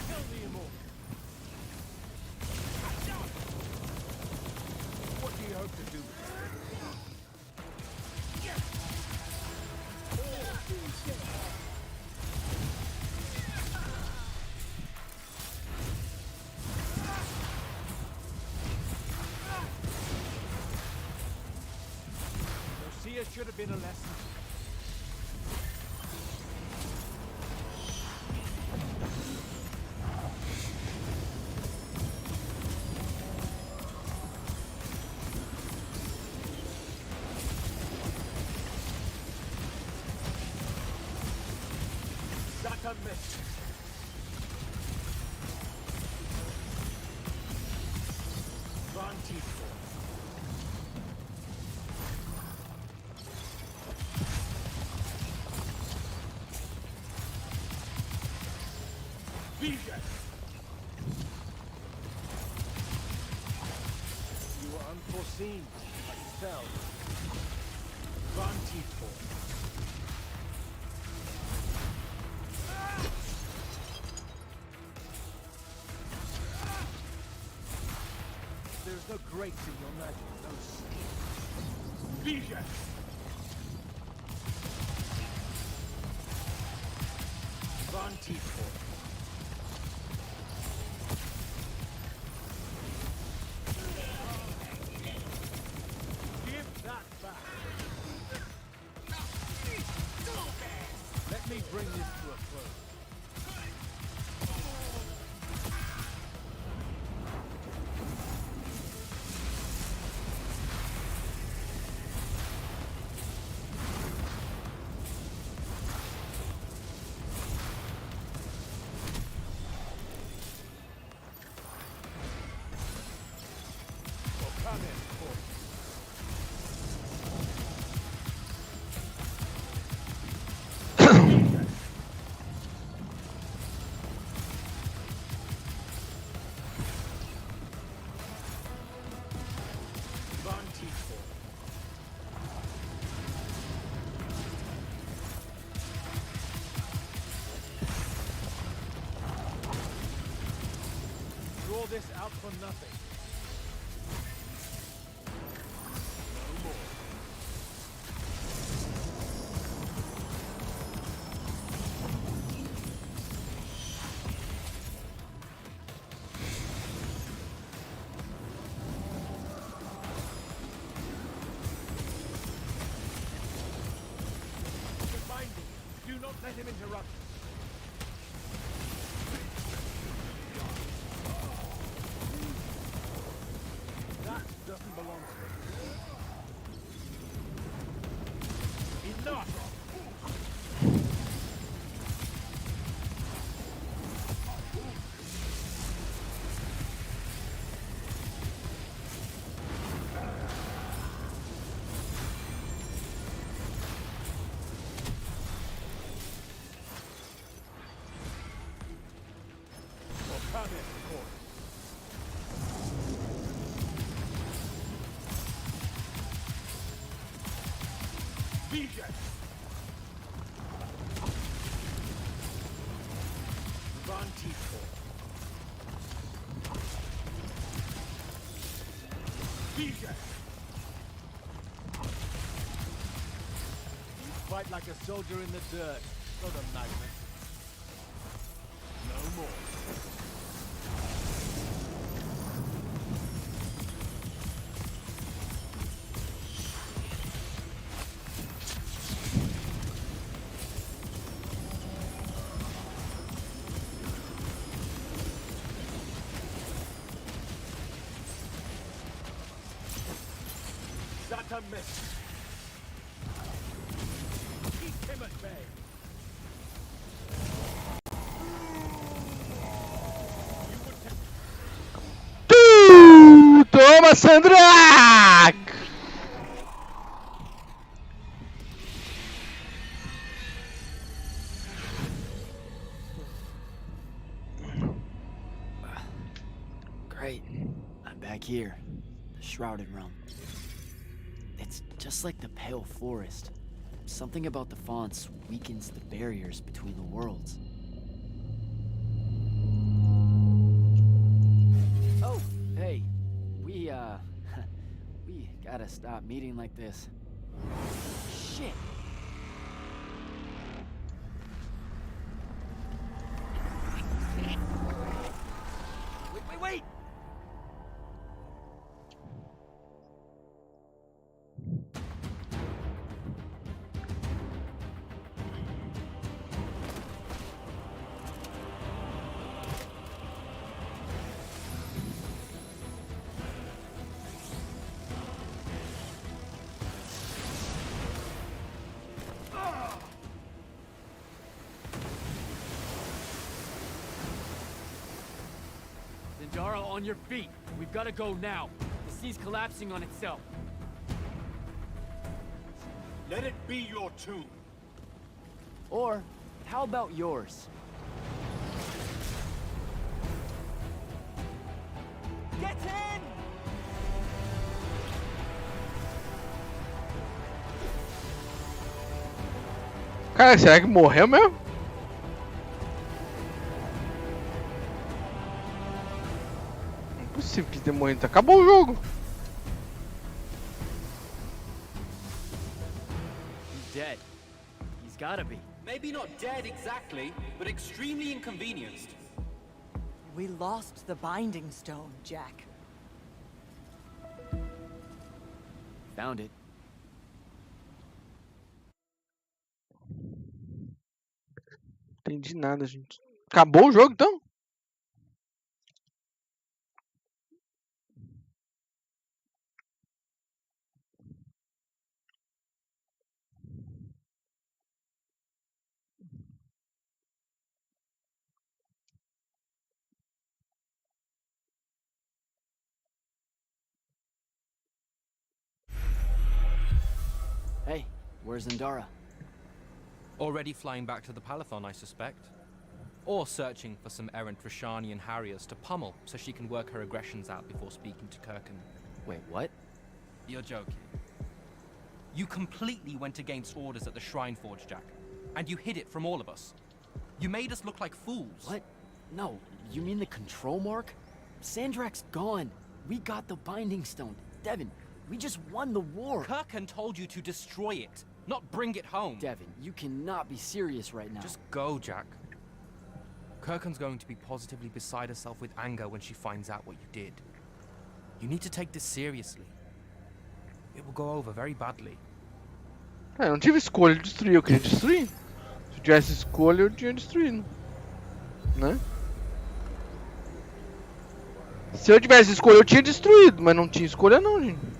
Kill the immortal. What do you hope to do? Lucia should have been a lesson. a miss. Vantage point. Vision. You were unforeseen. I can tell. Vantage point. There's no grace in your magic, no skill. Vision! Vantage point. Give that back. Let me bring this to a close. Draw this out for nothing. No more. Remind me, do not let him interrupt. Doesn't belong to me. Enough! Well, come in, of course. Vision! Vantage point. Vision! You fight like a soldier in the dirt, not a magnet. No more. That's a miss. Keep him at bay. Toma, Sandrakk! Great. I'm back here. The Shrouded Realm. It's just like the Pale Forest. Something about the fonts weakens the barriers between the worlds. Oh, hey. We gotta stop meeting like this. Shit! Wait! Dara, on your feet. We've got to go now. The sea's collapsing on itself. Let it be your tomb. Or, how about yours? Get in! Cara, será que morreu mesmo? Impossível que tenha morrido. Acabou o jogo. He's dead. He's gotta be. Maybe not dead exactly, but extremely inconvenienced. We lost the binding stone, Jack. Found it. Entendi nada, gente. Acabou o jogo, então? Hey, where's Zendara? Already flying back to the Palathon, I suspect. Or searching for some errant Roxinian harriers to pummel so she can work her aggressions out before speaking to Kirken. Wait, what? You're joking. You completely went against orders at the Shrine Forge, Jack. And you hid it from all of us. You made us look like fools. What? No, you mean the control mark? Sandrakk's gone. We got the binding stone. Devin, we just won the war. Kirken told you to destroy it, not bring it home. Devin, you cannot be serious right now. Just go, Jack. Kirken's going to be positively beside herself with anger when she finds out what you did. You need to take this seriously. It will go over very badly. Eu não tive escolha de destruir, eu queria destruir. Se eu tivesse escolha, eu tinha destruído. Né? Se eu tivesse escolha, eu tinha destruído, mas não tinha escolha não, gente.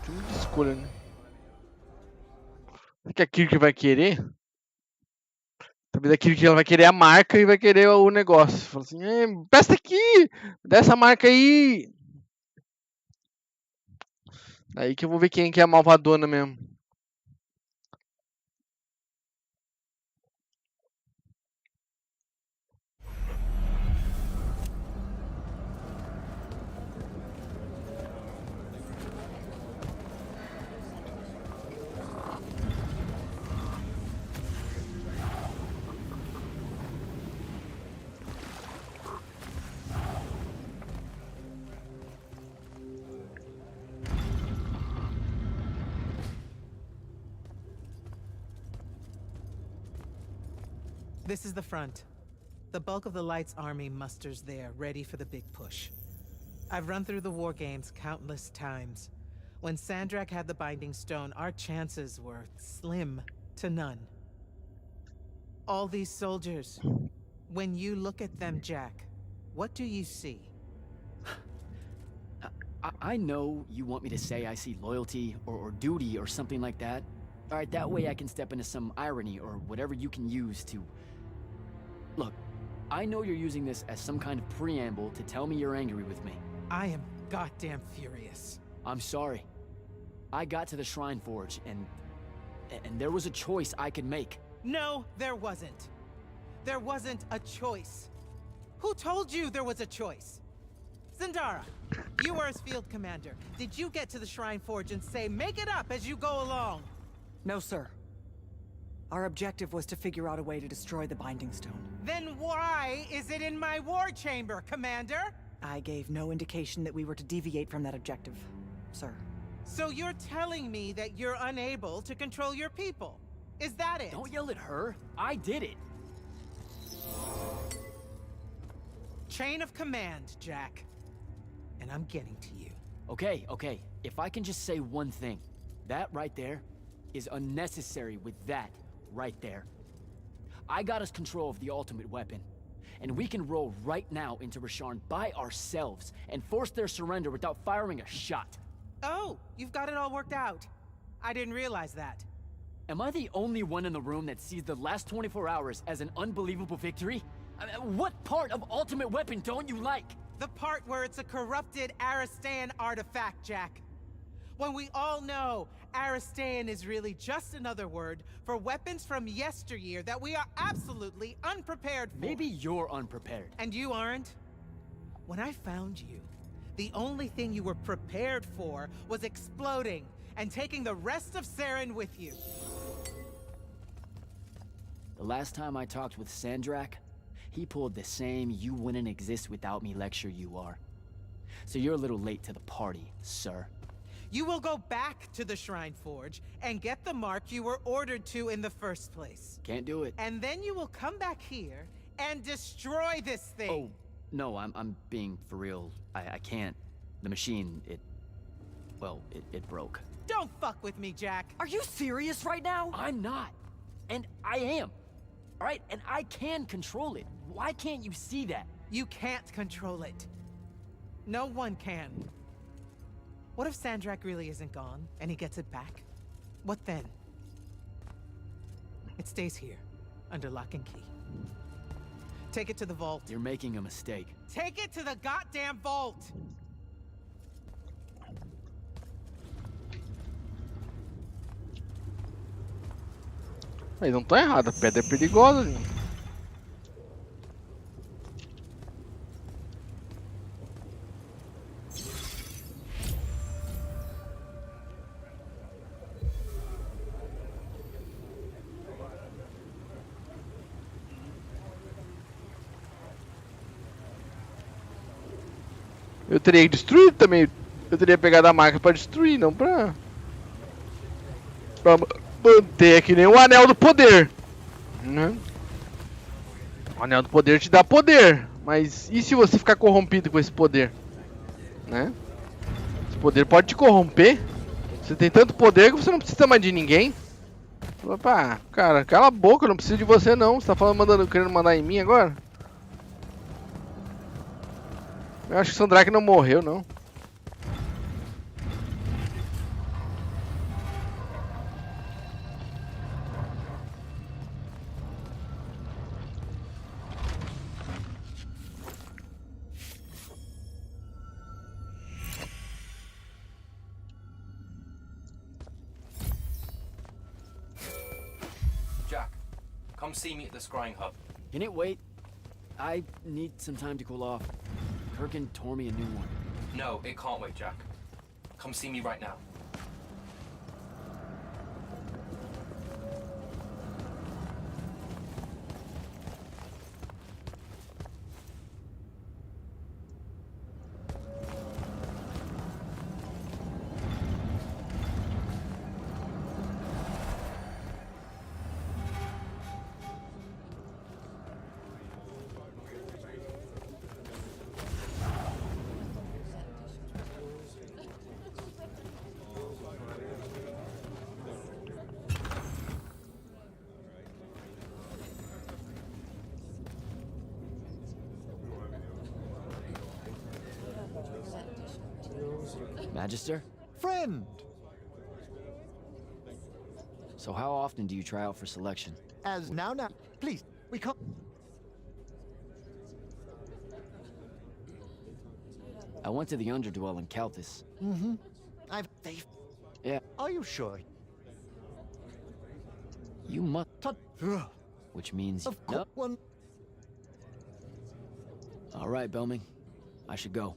Muita escolha, né? Será que a Kirk vai querer? Talvez a Kirk ela vai querer a marca e vai querer o negócio. Fala assim, presta aqui! Dá essa marca aí! Aí que eu vou ver quem que é a malvadona mesmo. This is the front. The bulk of the Light's army musters there, ready for the big push. I've run through the war games countless times. When Sandrakk had the Binding Stone, our chances were slim to none. All these soldiers, when you look at them, Jack, what do you see? I know you want me to say I see loyalty or duty or something like that. All right, that way I can step into some irony or whatever you can use to... Look, I know you're using this as some kind of preamble to tell me you're angry with me. I am goddamn furious. I'm sorry. I got to the Shrine Forge and there was a choice I could make. No, there wasn't. There wasn't a choice. Who told you there was a choice? Zendara, you were as field commander. Did you get to the Shrine Forge and say, make it up as you go along? No, sir. Our objective was to figure out a way to destroy the Binding Stone. Then why is it in my war chamber, Commander? I gave no indication that we were to deviate from that objective, sir. So you're telling me that you're unable to control your people? Is that it? Don't yell at her. I did it. Chain of command, Jack. And I'm getting to you. Okay, okay. If I can just say one thing. That right there is unnecessary with that right there. I got us control of the ultimate weapon. And we can roll right now into Rasharn by ourselves and force their surrender without firing a shot. Oh, you've got it all worked out. I didn't realize that. Am I the only one in the room that sees the last 24 hours as an unbelievable victory? What part of Ultimate Weapon don't you like? The part where it's a corrupted Aristean artifact, Jack. When we all know Aristean is really just another word for weapons from yesteryear that we are absolutely unprepared for. Maybe you're unprepared. And you aren't? When I found you, the only thing you were prepared for was exploding and taking the rest of Saren with you. The last time I talked with Sandrakk, he pulled the same "you wouldn't exist without me" lecture you are. So you're a little late to the party, sir. You will go back to the Shrine Forge and get the mark you were ordered to in the first place. Can't do it. And then you will come back here and destroy this thing. Oh, no, I'm being for real. I can't. The machine, it broke. Don't fuck with me, Jack. Are you serious right now? I'm not. And I am. All right, and I can control it. Why can't you see that? You can't control it. No one can. What if Sandrakk really isn't gone, and he gets it back? What then? It stays here, under lock and key. Take it to the vault. You're making a mistake. Take it to the goddamn vault! Mas não tá errado, a pedra é perigosa, gente. Eu teria destruído também. Eu teria pegado a marca pra destruir, não pra manter, que nem o Anel do Poder, né? O Anel do Poder te dá poder, mas e se você ficar corrompido com esse poder, né? Esse poder pode te corromper. Você tem tanto poder que você não precisa mais de ninguém. Opa, cara, cala a boca, eu não preciso de você não. Você tá falando, querendo mandar em mim agora? Eu acho que o Sandrakk não morreu, não. Jack, come see me at the scrying hub. Can it wait? I need some time to cool off. Kirkin tore me a new one. No, it can't wait, Jack. Come see me right now. Magister? Friend! So how often do you try out for selection? As now, please, we come. I went to the Underdwell in Caltis. Mm-hmm. Yeah. Are you sure? You must. Which means. Of course. All right, Belming. I should go.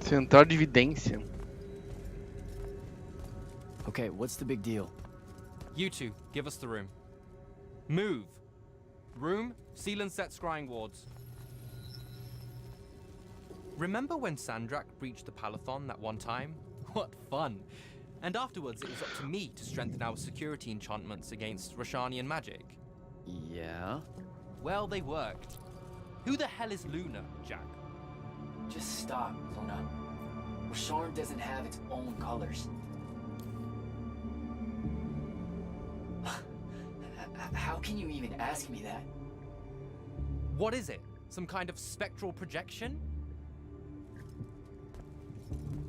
Central de evidência. Okay, what's the big deal? You two, give us the room. Move. Room, seal and set scrying wards. Remember when Sandrakk breached the Palathon that one time? What fun! And afterwards it was up to me to strengthen our security enchantments against Roxinian magic. Yeah? Well, they worked. Who the hell is Luna, Jack? Just stop, Luna. Rosharn doesn't have its own colors. How can you even ask me that? What is it? Some kind of spectral projection?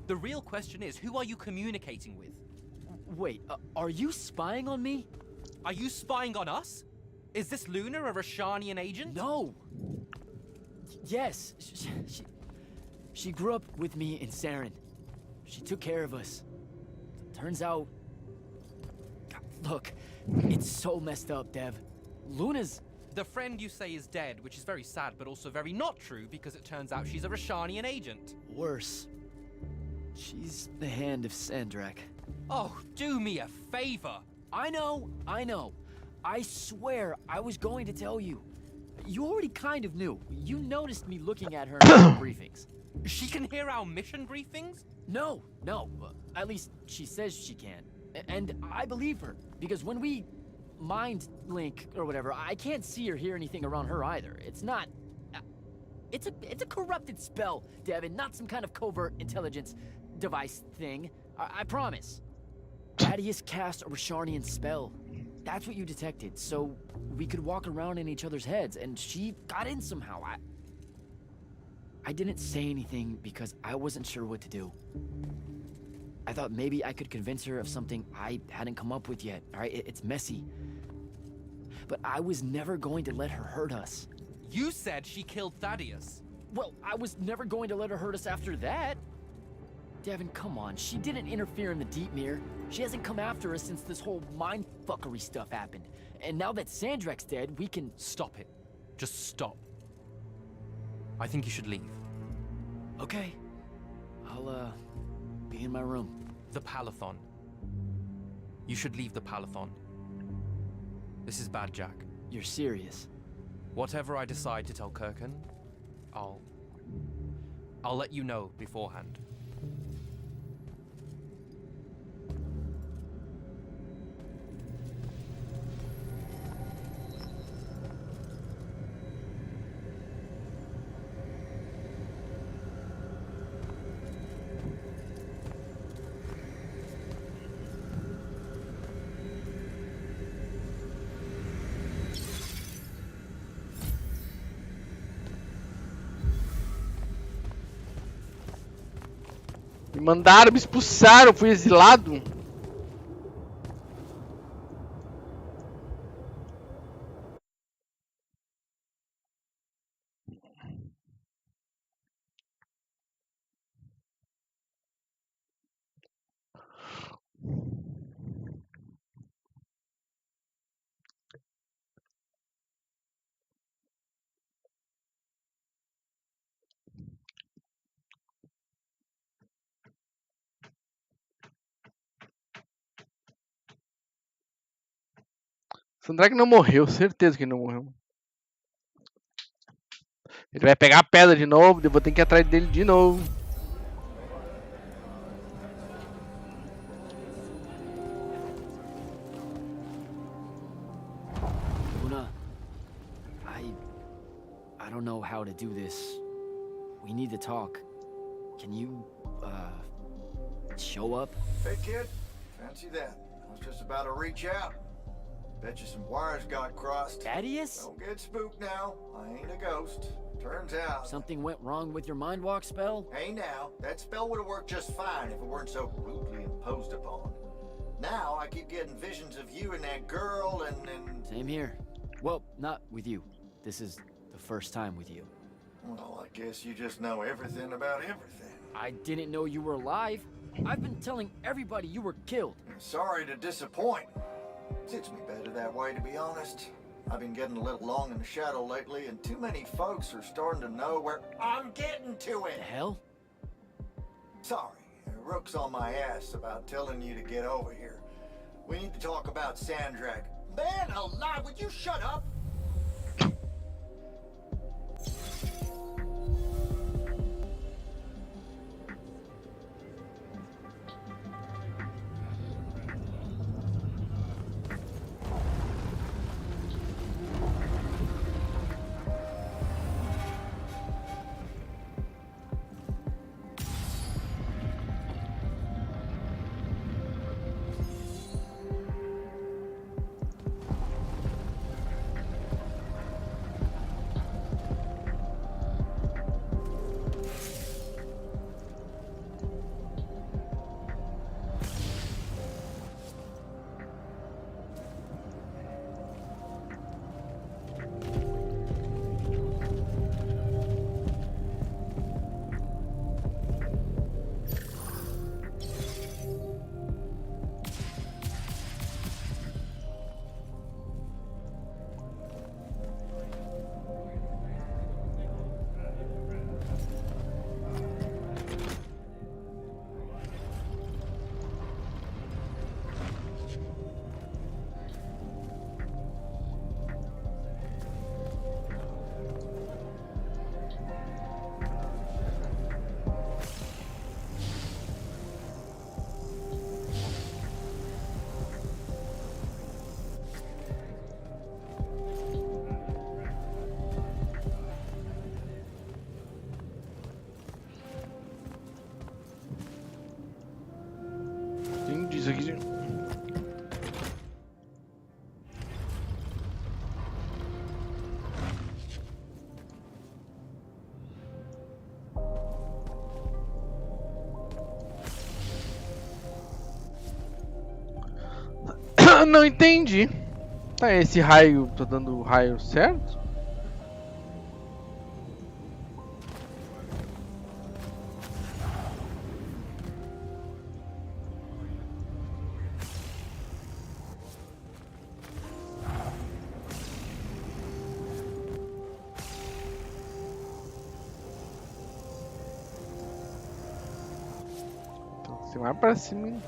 The real question is, who are you communicating with? Wait, are you spying on me? Are you spying on us? Is this Luna a Roxinian agent? No! Yes, she grew up with me in Saren. She took care of us. Turns out... Look, it's so messed up, Dev. Luna's... The friend you say is dead, which is very sad, but also very not true, because it turns out she's a Roxinian agent. Worse. She's the hand of Sandrakk. Oh, do me a favor. I know. I swear I was going to tell you. You already kind of knew. You noticed me looking at her in our briefings. She can hear our mission briefings? No. At least she says she can. And I believe her, because when we mind link or whatever, I can't see or hear anything around her either. It's not... It's a corrupted spell, Devin, not some kind of covert intelligence device thing. I promise. Thaddeus cast a Roxinian spell. That's what you detected, so we could walk around in each other's heads, and she got in somehow. I didn't say anything because I wasn't sure what to do. I thought maybe I could convince her of something I hadn't come up with yet, all right? It's messy. But I was never going to let her hurt us. You said she killed Thaddeus. Well, I was never going to let her hurt us after that. Devin, come on. She didn't interfere in the Deep Mirror. She hasn't come after us since this whole mindfuckery stuff happened. And now that Sandrakk's dead, we can... Stop it. Just stop. I think you should leave. Okay. I'll, be in my room. The Palathon. You should leave the Palathon. This is bad, Jack. You're serious? Whatever I decide to tell Kirkan, I'll let you know beforehand. Me mandaram, me expulsaram, fui exilado. Sandrakk não morreu, certeza que não morreu. Ele vai pegar a pedra de novo, eu vou ter que ir atrás dele de novo. Luna, I don't know how to do this. We need to talk. Can you, show up? Hey, kid. Fancy that. I was just about to reach out. Bet you some wires got crossed. Thaddeus? Don't get spooked now. I ain't a ghost. Turns out... Something went wrong with your mind walk spell? Hey now, that spell would have worked just fine if it weren't so rudely imposed upon. Now I keep getting visions of you and that girl and... Same here. Well, not with you. This is the first time with you. Well, I guess you just know everything about everything. I didn't know you were alive. I've been telling everybody you were killed. Sorry to disappoint. Suits me better that way, to be honest. I've been getting a little long in the shadow lately, and too many folks are starting to know where I'm getting to it. The hell? Sorry, Rook's on my ass about telling you to get over here. We need to talk about Sandrakk. Man alive, would you shut up? Isso aqui. Não entendi. Tá, esse raio, tô dando o raio certo? Então, você vai pra cima.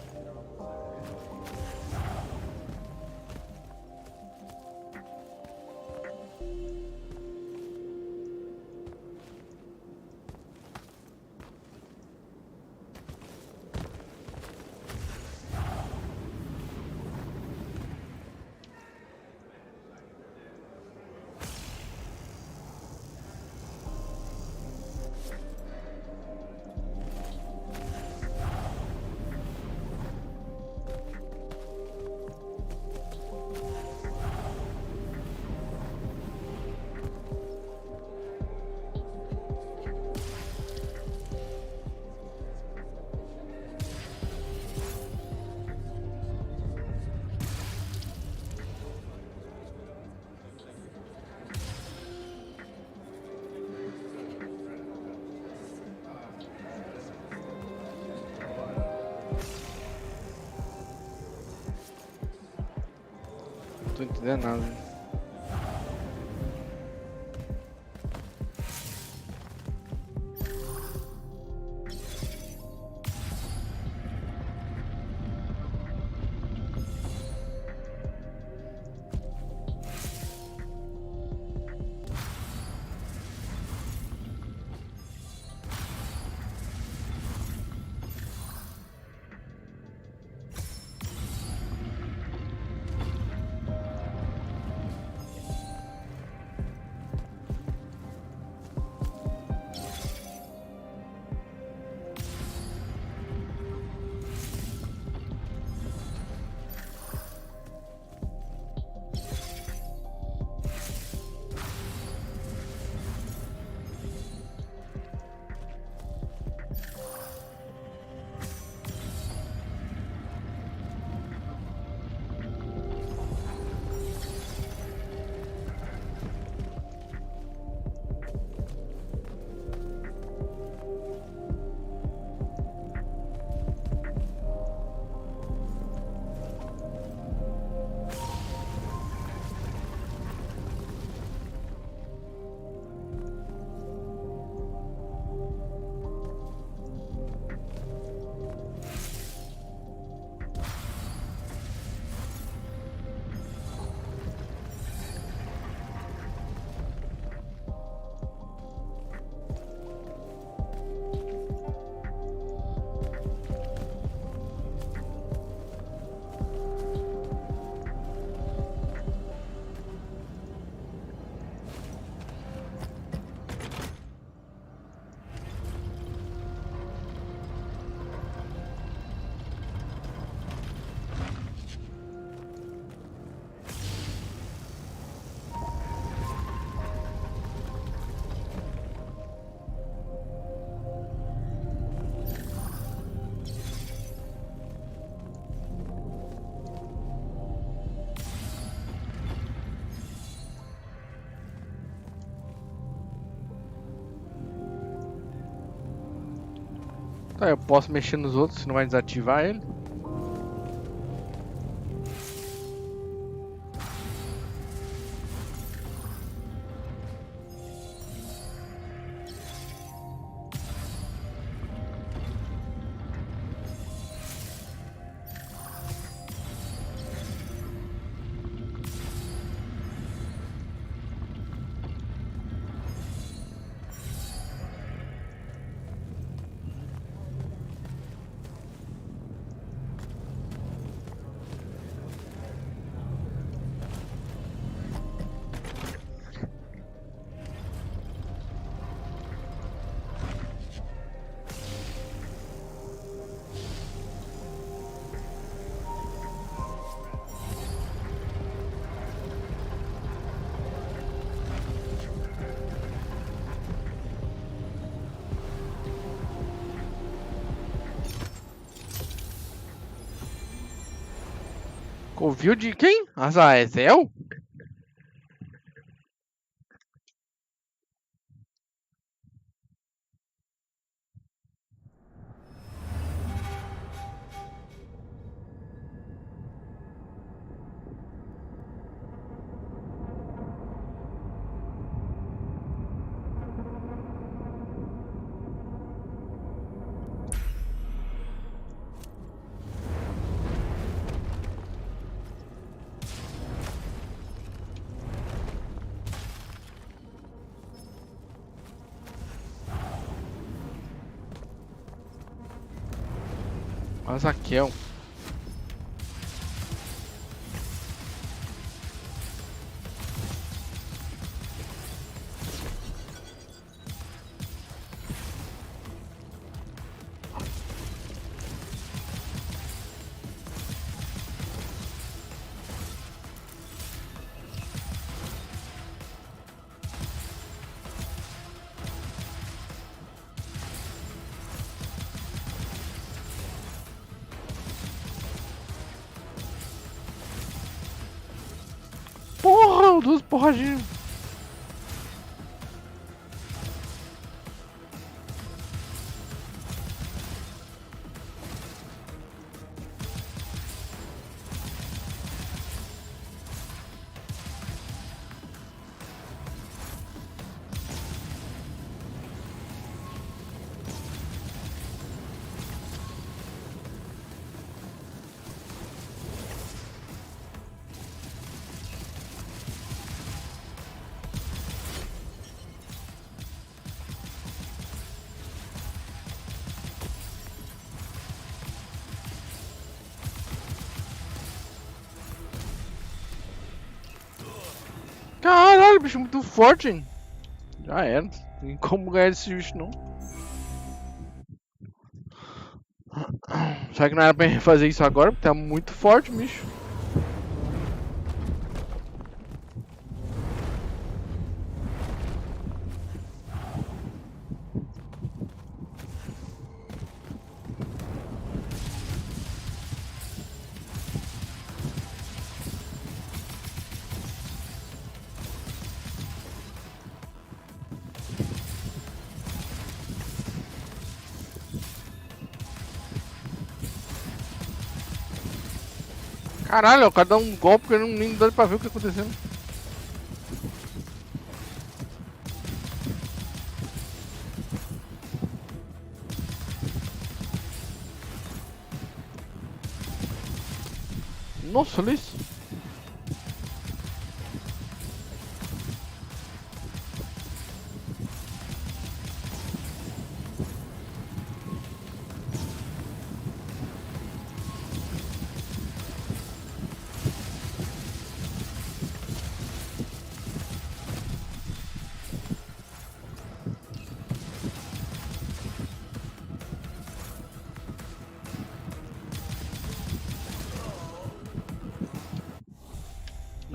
Não tô entendendo nada. Tá, eu posso mexer nos outros, se não vai desativar ele. Covil de quem? Azazel? Azakel. Porra, duas porradinhas. Caralho, bicho muito forte, hein? Já era. Não tem como ganhar desse bicho, não. Será que não era pra fazer isso agora? Porque tá muito forte, bicho. Caralho, o cara dá um golpe que eu nem dá pra ver o que aconteceu. Nossa, olha isso.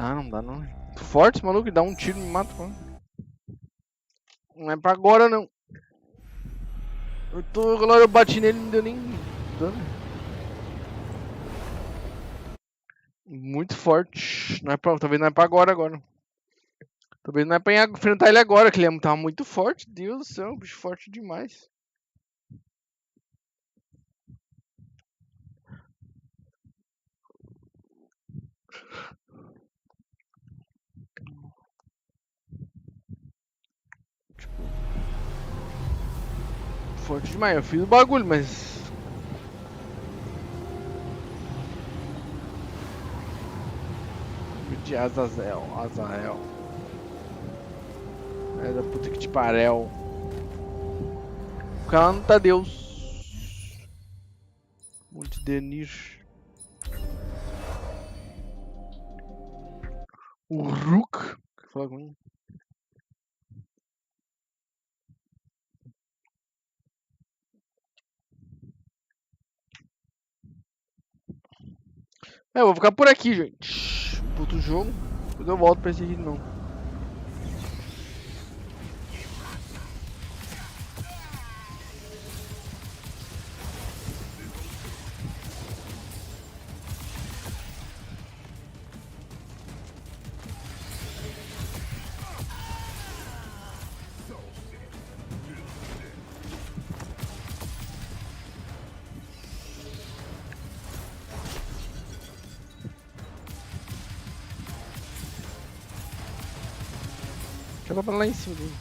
Ah, não dá não. Forte esse maluco, dá um tiro e me mata, mano. Não é pra agora não. Agora eu bati nele e não deu nem dano. Muito forte. Não é pra, talvez não é pra agora. Talvez não é pra enfrentar ele agora, que ele tava muito forte. Deus do céu, bicho forte demais. forte demais. Eu fiz o bagulho, mas... De Azazel. É da puta que te parel. Canta, Deus. Monte de nicho. O Rook. Fala comigo. Eu vou ficar por aqui, gente. Outro jogo. Depois eu volto pra esse aqui não. Joga pra lá em cima dele.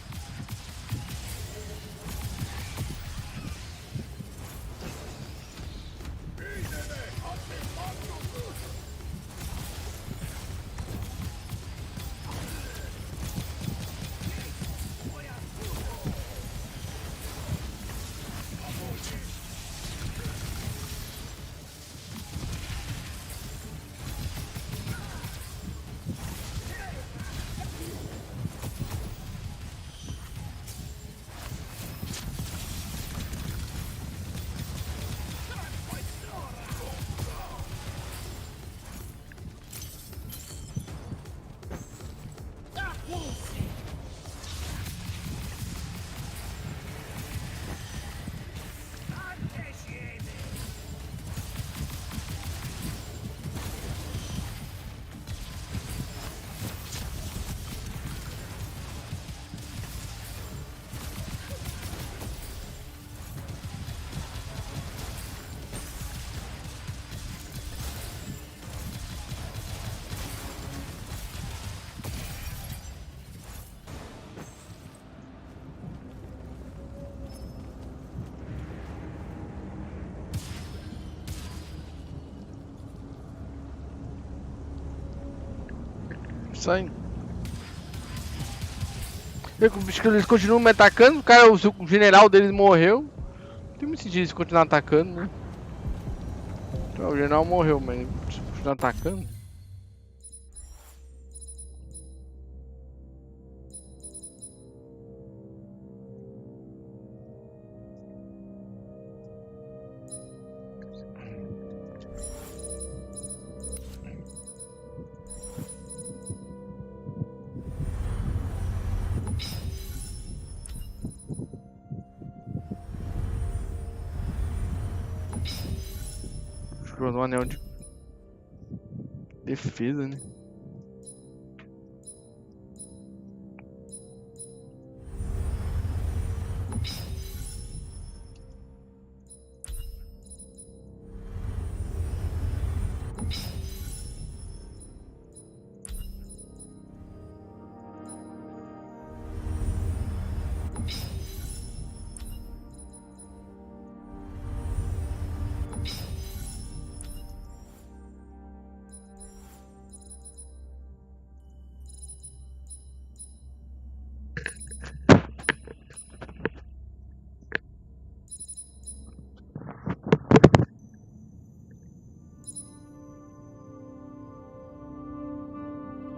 Saindo. Eles continuam me atacando. O cara, o general deles morreu. Não tem muito sentido eles continuar atacando, né? Então, o general morreu, mas continuar atacando. Um anel de defesa, né?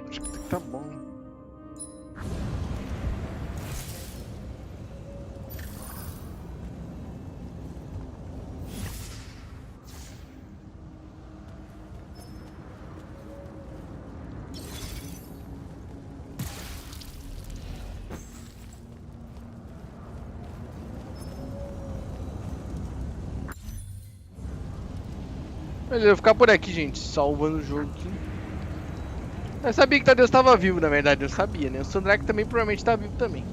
Acho que tá bom. Beleza, eu vou ficar por aqui, gente, salvando o jogo aqui. Eu sabia que Tadeu estava vivo, na verdade, eu sabia, né? O Sandrakk também provavelmente tá vivo também.